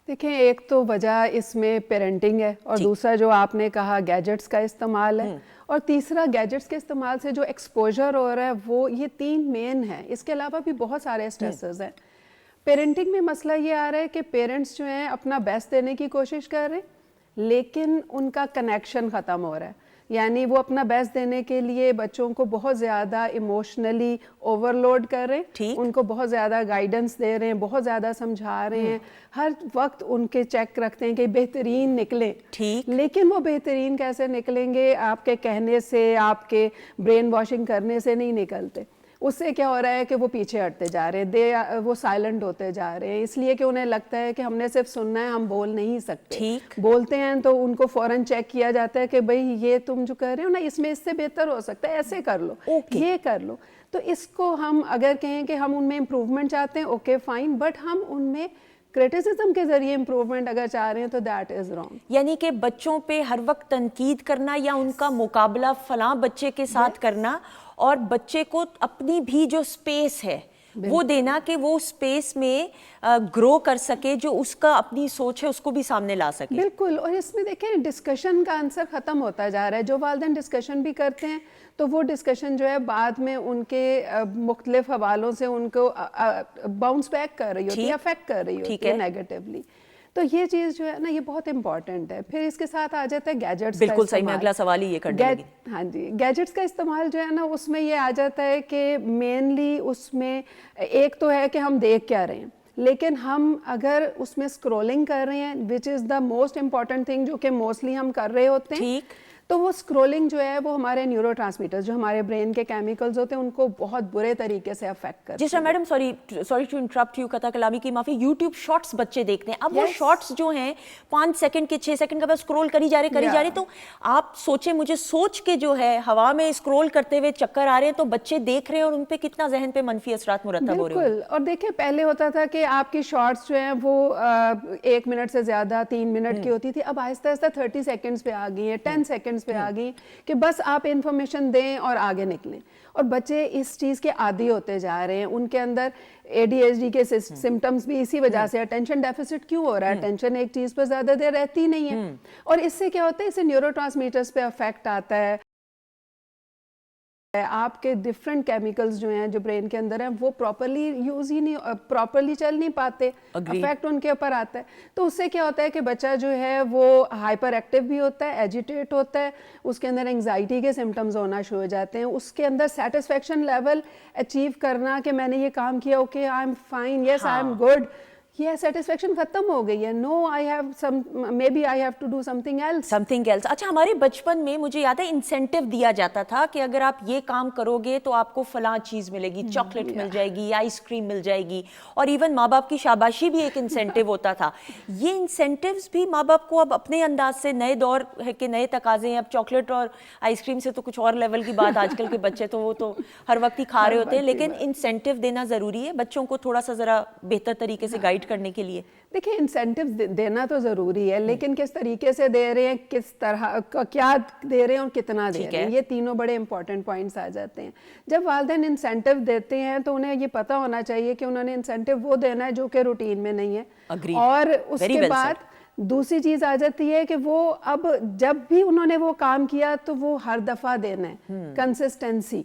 देखें, एक तो वजह इसमें पेरेंटिंग है, और दूसरा जो आपने कहा गैजेट्स का इस्तेमाल है, और तीसरा गैजेट्स के इस्तेमाल से जो एक्सपोजर हो रहा है वो, ये तीन मेन हैं। इसके अलावा भी बहुत सारे स्ट्रेसेस हैं। पेरेंटिंग में मसला ये आ रहा है कि पेरेंट्स जो हैं अपना बेस्ट देने की कोशिश कर रहे हैं लेकिन उनका कनेक्शन ख़त्म हो रहा है। यानी वो अपना बेस्ट देने के लिए बच्चों को बहुत ज़्यादा इमोशनली ओवरलोड कर रहे हैं, उनको बहुत ज़्यादा गाइडेंस दे रहे हैं, बहुत ज़्यादा समझा रहे हैं, हर वक्त उनके चेक रखते हैं कि बेहतरीन निकलें। ठीक, लेकिन वो बेहतरीन कैसे निकलेंगे? आपके कहने से, आपके ब्रेन वॉशिंग करने से नहीं निकलते। उससे क्या हो रहा है कि वो पीछे हटते जा रहे हैं, वो साइलेंट होते जा रहे हैं, इसलिए कि उन्हें लगता है कि हमने सिर्फ सुनना है, हम बोल नहीं सकते। ठीक, बोलते हैं तो उनको फौरन चेक किया जाता है कि भाई ये तुम जो कर रहे हो ना, इसमें इससे बेहतर हो सकता है, ऐसे कर लो, ये कर लो। तो इसको हम अगर कहें कि हम उनमें इम्प्रूवमेंट चाहते हैं, ओके फाइन, बट हम उनमें क्रिटिसिज्म के जरिए इम्प्रूवमेंट अगर चाह रहे हैं तो दैट इज रॉन्ग। यानी कि बच्चों पे हर वक्त तनकीद करना या उनका मुकाबला फलां बच्चे के साथ करना, और बच्चे को अपनी भी जो स्पेस है वो देना कि वो स्पेस में ग्रो कर सके, जो उसका अपनी सोच है उसको भी सामने ला सके। बिल्कुल, और इसमें देखें डिस्कशन का आंसर ख़त्म होता जा रहा है। जो वालिदैन डिस्कशन भी करते हैं तो वो डिस्कशन जो है बाद में उनके मुख्तलिफ हवालों से उनको बाउंस बैक कर रही होती है, अफेक्ट कर रही होती है नेगेटिवली। تو یہ چیز جو ہے نا یہ بہت امپورٹنٹ ہے. پھر اس کے ساتھ آ جاتا ہے گیجٹس. بالکل صحیح, میں اگلا سوال ہی یہ کرنے لگی. ہاں جی, گیجٹس کا استعمال جو ہے نا اس میں یہ آ جاتا ہے کہ مینلی اس میں ایک تو ہے کہ ہم دیکھ کیا رہے ہیں, لیکن ہم اگر اس میں اسکرولنگ کر رہے ہیں وچ از دا موسٹ امپورٹنٹ تھنگ جو کہ موسٹلی ہم کر رہے ہوتے ہیں, تو وہ اسکرولنگ جو ہے وہ ہمارے نیورو ٹرانسمیٹر جو ہمارے برین کے کیمیکلز ہوتے ہیں ان کو بہت برے طریقے سے افیکٹ کرتے ہیں. جس طرح madam sorry to interrupt you, قطع کلامی کی معافی, یوٹیوب شارٹس بچے دیکھتے ہیں. اب وہ شارٹس جو ہیں 5 سیکنڈ کے 6 سیکنڈ کا بس اسکرول کری جا رہے, تو آپ سوچیں, مجھے سوچ کے جو ہے ہوا میں اسکرول کرتے ہوئے چکر آ رہے ہیں, تو بچے دیکھ رہے ہیں اور ان پہ کتنا ذہن پہ منفی اثرات مرتب ہو رہے ہیں. بالکل. اور دیکھیں پہلے ہوتا تھا کہ آپ کی شارٹس جو ہیں وہ 1 منٹ سے زیادہ 3 منٹ کی ہوتی تھی, اب آہستہ آہستہ 30 سیکنڈز پہ آ گئی ہیں, 10 سیکنڈز پہ آ گئی کہ بس آپ انفارمیشن دیں اور آگے نکلیں. اور بچے اس چیز کے عادی ہوتے جا رہے ہیں, ان کے اندر ADHD کے سمٹمز بھی اسی وجہ سے. اٹینشن ڈیفیسٹ کیوں ہو رہا ہے؟ اٹینشن ایک چیز پر زیادہ دیر رہتی نہیں ہے, اور اس سے کیا ہوتا ہے, اس سے نیورو ٹرانسمیٹرز پہ افیکٹ آتا ہے. آپ کے ڈفرینٹ کیمیکلز جو ہیں جو برین کے اندر ہیں وہ پراپرلی یوز ہی نہیں, پراپرلی چل نہیں پاتے, افیکٹ ان کے اوپر آتا ہے. تو اس سے کیا ہوتا ہے کہ بچہ جو ہے وہ ہائپر ایکٹیو بھی ہوتا ہے, ایجیٹیٹ ہوتا ہے, اس کے اندر انگزائٹی کے سمٹمز ہونا شروع ہو جاتے ہیں, اس کے اندر سیٹسفیکشن لیول اچیو کرنا کہ میں نے یہ کام کیا, okay I am fine, yes I am good, یہ سیٹسفیکشن ختم ہو گئی ہے. No I have some, maybe I have to do something else. اچھا, ہمارے بچپن میں مجھے یاد ہے انسینٹیو دیا جاتا تھا کہ اگر آپ یہ کام کرو گے تو آپ کو فلاں چیز ملے گی, چاکلیٹ مل جائے گی, آئس کریم مل جائے گی, اور ایون ماں باپ کی شاباشی بھی ایک انسینٹیو ہوتا تھا. یہ انسینٹیوز بھی ماں باپ کو اب اپنے انداز سے, نئے دور ہے کہ نئے تقاضے ہیں, اب چاکلیٹ اور آئس کریم سے تو کچھ اور لیول کی بات, آج کل کے بچے تو وہ تو ہر وقت ہی کھا رہے ہوتے ہیں, لیکن انسینٹیو دینا ضروری ہے بچوں کو تھوڑا سا ذرا بہتر طریقے سے گائیڈ کرنے کے لیے. دیکھیں انسینٹیو دینا تو ضروری ہے, لیکن کس طریقے سے دے رہے ہیں, کس طرح کیا دے رہے ہیں اور کتنا دے رہے ہیں, یہ تینوں بڑے امپورٹنٹ پوائنٹس آ جاتے ہیں. جب والدین انسینٹیو دیتے ہیں تو انہیں یہ پتہ ہونا چاہیے کہ انہوں نے انسینٹیو وہ دینا ہے جو کہ روٹین میں نہیں ہے. اور اس کے بعد دوسری چیز آ جاتی ہے کہ وہ اب جب بھی انہوں نے وہ کام کیا تو وہ ہر دفعہ دینا ہے, کنسسٹنسی.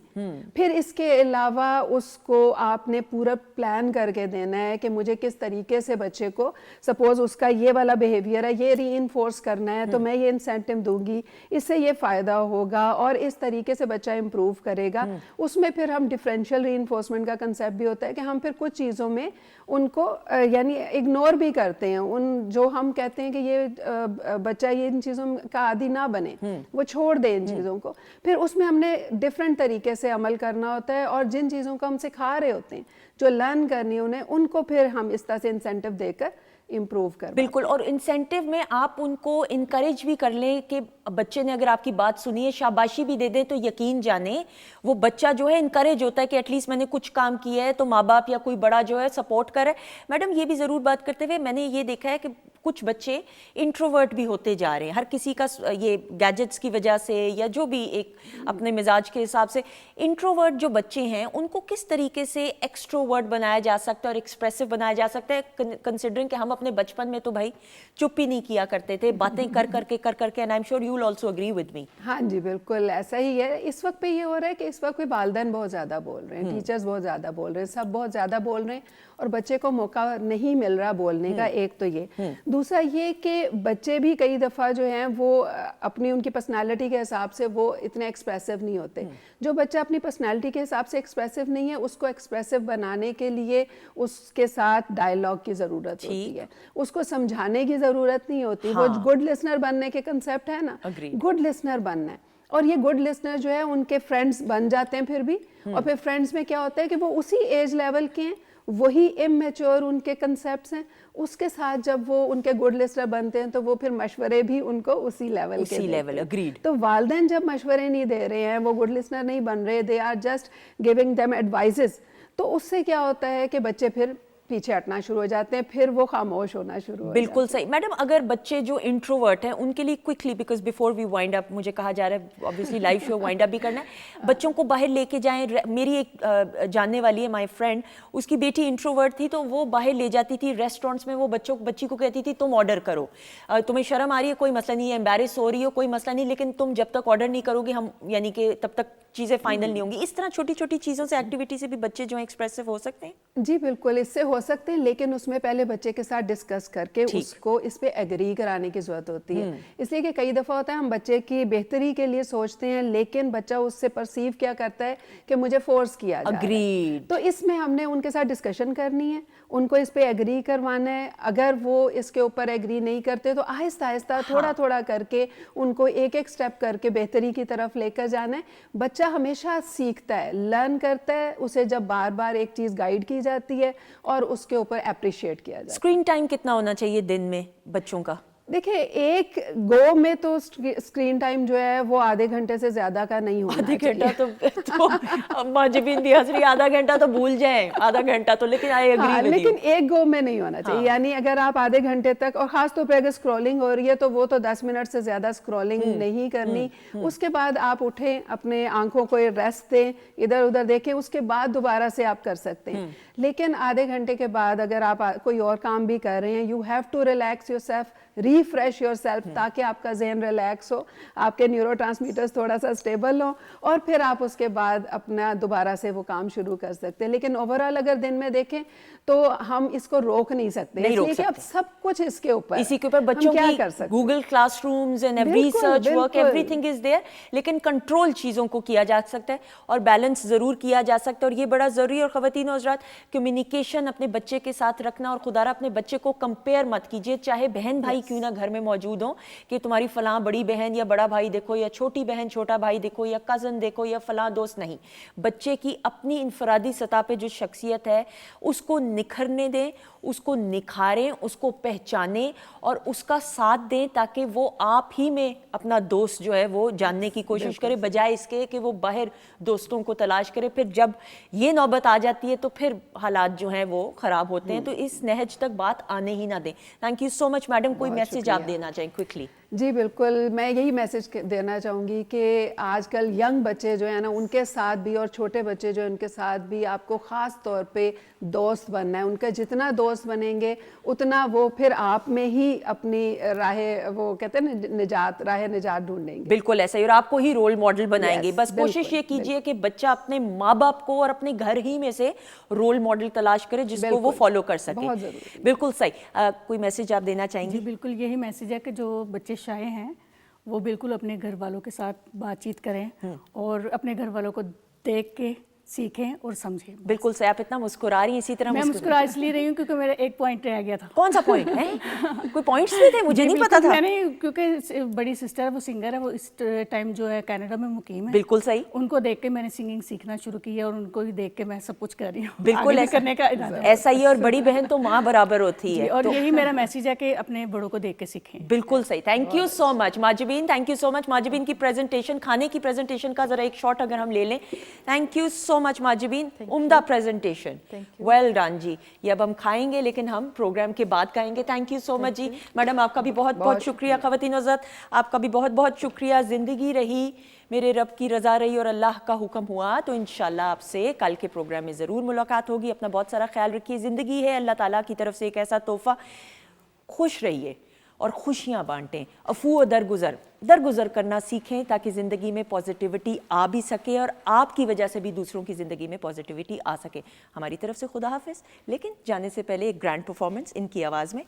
پھر اس کے علاوہ اس کو آپ نے پورا پلان کر کے دینا ہے کہ مجھے کس طریقے سے بچے کو, سپوز اس کا یہ والا بیہیویئر ہے, یہ ری انفورس کرنا ہے, تو میں یہ انسینٹیو دوں گی, اس سے یہ فائدہ ہوگا, اور اس طریقے سے بچہ امپروو کرے گا. اس میں پھر ہم ڈفرینشیل ری انفورسمنٹ کا کنسیپٹ بھی ہوتا ہے کہ ہم پھر کچھ چیزوں میں ان کو یعنی اگنور بھی کرتے ہیں, ان جو ہم کہتے ہیں کہ یہ بچہ یہ ان چیزوں کا عادی نہ بنے, وہ چھوڑ دے ان چیزوں کو. پھر اس میں ہم نے ڈفرینٹ طریقے سے عمل کرنا ہوتا ہے, اور جن چیزوں کو ہم سکھا رہے ہوتے ہیں جو لرن کرنی انہیں, ان کو پھر ہم اس طرح سے انسینٹیو دے کر امپروو کر. بالکل, اور انسینٹیو میں آپ ان کو انکریج بھی کر لیں کہ بچے نے اگر آپ کی بات سنی ہے, شاباشی بھی دے دیں, تو یقین جانیں وہ بچہ جو ہے انکریج ہوتا ہے کہ ایٹ لیسٹ میں نے کچھ کام کیا ہے, تو ماں باپ یا کوئی بڑا جو ہے سپورٹ کرے. میڈم یہ بھی ضرور بات کرتے ہوئے, میں نے یہ دیکھا ہے کہ کچھ بچے انٹروورٹ بھی ہوتے جا رہے ہیں, ہر کسی کا یہ گیجٹس کی وجہ سے یا جو بھی ایک اپنے مزاج کے حساب سے. انٹروورٹ جو بچے ہیں ان کو کس طریقے سے ایکسٹروورٹ بنایا جا سکتا ہے اور ایکسپریسو بنایا جا سکتا ہے, کنسیڈرنگ کہ ہم اپنے بچپن میں تو بھائی چپ ہی نہیں کیا کرتے تھے, باتیں کر کر کے and I am sure you will also agree with me. ہاں جی بالکل ایسا ہی ہے. اس وقت پہ یہ ہو رہا ہے کہ اس وقت والدین بہت زیادہ بول رہے ہیں, ٹیچرز بہت زیادہ بول رہے ہیں, سب بہت زیادہ بول رہے ہیں, اور بچے کو موقع نہیں مل رہا بولنے کا. ایک تو یہ, دوسرا یہ کہ بچے بھی کئی دفعہ جو ہیں وہ اپنی ان کی پرسنالٹی کے حساب سے وہ اتنے ایکسپریسو نہیں ہوتے. جو بچہ اپنی پرسنالٹی کے حساب سے ایکسپریسو نہیں ہے, اس کو ایکسپریسو بنانے کے لیے اس کے ساتھ ڈائلاگ کی ضرورت ہوتی ہے, اس کو سمجھانے کی ضرورت نہیں ہوتی. وہ گڈ لسنر بننے کے کنسیپٹ ہے نا, گڈ لسنر بننا ہے, اور یہ گڈ لسنر جو ہے ان کے فرینڈز بن جاتے ہیں پھر بھی. اور پھر فرینڈز میں کیا ہوتا ہے کہ وہ اسی ایج لیول کے ہیں, وہی امیچور ان کے کنسیپٹس ہیں, اس کے ساتھ جب وہ ان کے گڈ لسنر بنتے ہیں تو وہ پھر مشورے بھی ان کو اسی لیول کے دیتے ہیں. اگریڈ. تو والدین جب مشورے نہیں دے رہے ہیں, وہ گڈ لسنر نہیں بن رہے, they are just giving them advices, تو اس سے کیا ہوتا ہے کہ بچے پھر پیچھے ہٹنا شروع ہو جاتے ہیں, پھر وہ خاموش ہونا شروع ہو جاتے ہیں. بالکل صحیح. میڈم اگر بچے جو انٹروورٹ ہیں ان کے لیے quickly, because before we wind up, مجھے کہا جا رہا ہے obviously لائیو شو وائنڈ اپ بھی کرنا ہے, بچوں کو باہر لے کے جائیں. میری ایک جاننے والی ہے, مائی فرینڈ, اس کی بیٹی انٹروورٹ تھی, تو وہ باہر لے جاتی تھی ریسٹورینٹس میں, وہ بچی کو کہتی تھی تم آرڈر کرو, تمہیں شرم آ رہی ہے کوئی مسئلہ نہیں ہے, امبیرس ہو رہی ہو کوئی مسئلہ نہیں, لیکن تم جب تک آرڈر نہیں کرو گے ہم یعنی کہ تب تک چیزیں فائنل نہیں ہوں گی. اس طرح چھوٹی چھوٹی چیزوں سے ایکٹیویٹی سے بھی بچے جو ہیں ایکسپریسو ہو سکتے ہیں. جی بالکل اس سے ہو سکتے ہیں, لیکن اس میں پہلے بچے کے ساتھ ڈسکس کر کے اس کو اس پہ ایگری کرانے کی ضرورت ہوتی ہے. اس لیے کہ کئی دفعہ ہوتا ہے ہم بچے کی بہتری کے لیے سوچتے ہیں, لیکن بچہ اس سے پرسیو کیا کرتا ہے کہ مجھے فورس کیا جا رہا ہے. تو اس میں ہم نے ان کے ساتھ ڈسکشن کرنی ہے, ان کو اس پہ ایگری کروانا ہے. اگر وہ اس کے اوپر ایگری نہیں کرتے تو آہستہ آہستہ تھوڑا تھوڑا کر کے ان کو ایک ایک سٹیپ کر کے بہتری کی طرف لے کر جانا ہے. بچہ ہمیشہ سیکھتا ہے, لرن کرتا ہے, اسے جب بار بار ایک چیز گائیڈ کی جاتی ہے اور اس کے اوپر اپریشیٹ کیا جاتا ہے. اسکرین ٹائم کتنا ہونا چاہیے دن میں بچوں کا؟ دیکھیں ایک گو میں تو اسکرین ٹائم جو ہے وہ آدھے گھنٹے سے زیادہ کا نہیں ہونا چاہیے. آدھے گھنٹہ تو ماجبین بھی حضری آدھا گھنٹہ تو بھول جائیں, آدھا گھنٹہ تو, لیکن آئی ایگری. لیکن ایک گو میں نہیں ہونا چاہیے. یعنی اگر آپ آدھے گھنٹے تک, اور خاص طور پہ اگر اسکرولنگ ہو رہی ہے تو وہ تو 10 منٹ سے زیادہ اسکرولنگ نہیں کرنی. اس کے بعد آپ اٹھیں, اپنے آنکھوں کو ریسٹ دیں, ادھر ادھر دیکھیں, اس کے بعد دوبارہ سے آپ کر سکتے ہیں. لیکن آدھے گھنٹے کے بعد اگر آپ کوئی اور کام بھی کر رہے ہیں, you have to relax yourself, refresh yourself, تاکہ آپ کا ذہن ریلیکس ہو, آپ کے نیورو ٹرانسمیٹرز تھوڑا سا اسٹیبل ہوں, اور پھر آپ اس کے بعد اپنا دوبارہ سے وہ کام شروع کر سکتے ہیں. لیکن اوورآل اگر دن میں دیکھیں تو ہم اس کو روک نہیں سکتے, اس لیے کہ اب سب کچھ اس کے اوپر, اسی کے اوپر بچوں کی Google class rooms and every research work every thing is there. لیکن کنٹرول چیزوں کو کیا جا سکتا ہے اور بیلنس ضرور کیا جا سکتا ہے, اور یہ بڑا ضروری ہے. اور خواتین و حضرات, کمیونیکیشن اپنے بچے کے ساتھ رکھنا, اور خدا را اپنے بچے کو کمپیئر مت کیجیے, چاہے بہن بھائی کیوں نہ گھر میں موجود ہوں, کہ تمہاری فلاں بڑی بہن یا بڑا بھائی دیکھو, یا چھوٹی بہن چھوٹا بھائی دیکھو, یا کزن دیکھو, یا فلاں دوست. نہیں, بچے کی اپنی انفرادی سطح پہ جو شخصیت ہے اس کو نکھرنے دیں, اس کو نکھاریں, اس کو پہچانیں اور اس کا ساتھ دیں, تاکہ وہ آپ ہی میں اپنا دوست جو ہے وہ جاننے کی کوشش کرے, بجائے اس کے کہ وہ باہر دوستوں کو تلاش کرے. پھر جب یہ نوبت آ جاتی ہے تو پھر حالات جو ہیں وہ خراب ہوتے ہیں. تو اس نہج تک بات آنے ہی نہ دیں. Thank you so much madam. کوئی میسج آپ دینا چاہیں کوئکلی؟ جی بالکل, میں یہی میسج دینا چاہوں گی کہ آج کل ینگ بچے جو ہیں نا, ان کے ساتھ بھی, اور چھوٹے بچے جو ان کے ساتھ بھی آپ کو خاص طور پہ دوست بننا ہے. ان کا جتنا دوست بنیں گے اتنا وہ پھر آپ میں ہی اپنی راہ, وہ کہتے ہیں نا, راہ نجات ڈھونڈیں گے. بالکل ایسا ہی, اور آپ کو ہی رول ماڈل بنائیں گے. بس کوشش یہ کیجئے کہ بچہ اپنے ماں باپ کو اور اپنے گھر ہی میں سے رول ماڈل تلاش کرے جس کو وہ فالو کر سکے. بہت ضروری. بالکل صحیح. کوئی میسج آپ دینا چاہیں گے؟ جی بالکل یہی میسج ہے کہ جو بچے شائع ہیں وہ بالکل اپنے گھر والوں کے ساتھ بات چیت کریں اور اپنے گھر والوں کو دیکھ کے سیکھیں اور سمجھیں. بالکل صحیح. آپ اتنا مسکرا رہی ہیں, اسی طرح میں مسکرا اس لیے رہی ہوں کیونکہ میرا ایک پوائنٹ رہ گیا تھا. کون سا پوائنٹ ہے؟ کوئی پوائنٹس بھی تھے؟ مجھے نہیں پتا تھا. میں نے, کیونکہ بڑی سسٹر ہے, وہ سنگر ہے, وہ اس ٹائم جو ہے کینیڈا میں مقیم ہے. بالکل صحیح. ان کو دیکھ کے میں نے سنگنگ سیکھنا شروع کی ہے, اور ان کو ہی دیکھ کے میں سب کچھ کر رہی ہوں. بالکل کرنے کا ایسا ہی ہے, اور بڑی بہن تو ماں برابر ہوتی ہے. اور یہی میرا میسج ہے کہ اپنے بڑوں کو دیکھ کے سیکھیں. بالکل صحیح. Thank you so much Mahjabeen. Thank you so much Mahjabeen کی پریزنٹیشن, کھانے کی پریزنٹیشن کا ذرا ایک شاٹ اگر ہم لے لیں. تھینک یو سو مچ ماجبین, عمدہ پریزنٹیشن. ویل ڈن جی. یہ اب ہم کھائیں گے لیکن ہم پروگرام کے بعد کھائیں گے. تھینک یو سو مچ جی. میڈم آپ کا بھی بہت بہت شکریہ. خواتین حضرات آپ کا بھی بہت بہت شکریہ. زندگی رہی, میرے رب کی رضا رہی اور اللہ کا حکم ہوا تو انشاءاللہ آپ سے کل کے پروگرام میں ضرور ملاقات ہوگی. اپنا بہت سارا خیال رکھیے. زندگی ہے اللہ تعالیٰ کی طرف سے ایک ایسا تحفہ. خوش رہیے اور خوشیاں بانٹیں. عفو و درگزر کرنا سیکھیں تاکہ زندگی میں پازیٹیوٹی آ بھی سکے اور آپ کی وجہ سے بھی دوسروں کی زندگی میں پازیٹیوٹی آ سکے. ہماری طرف سے خدا حافظ. لیکن جانے سے پہلے ایک گرینڈ پرفارمنس ان کی آواز میں.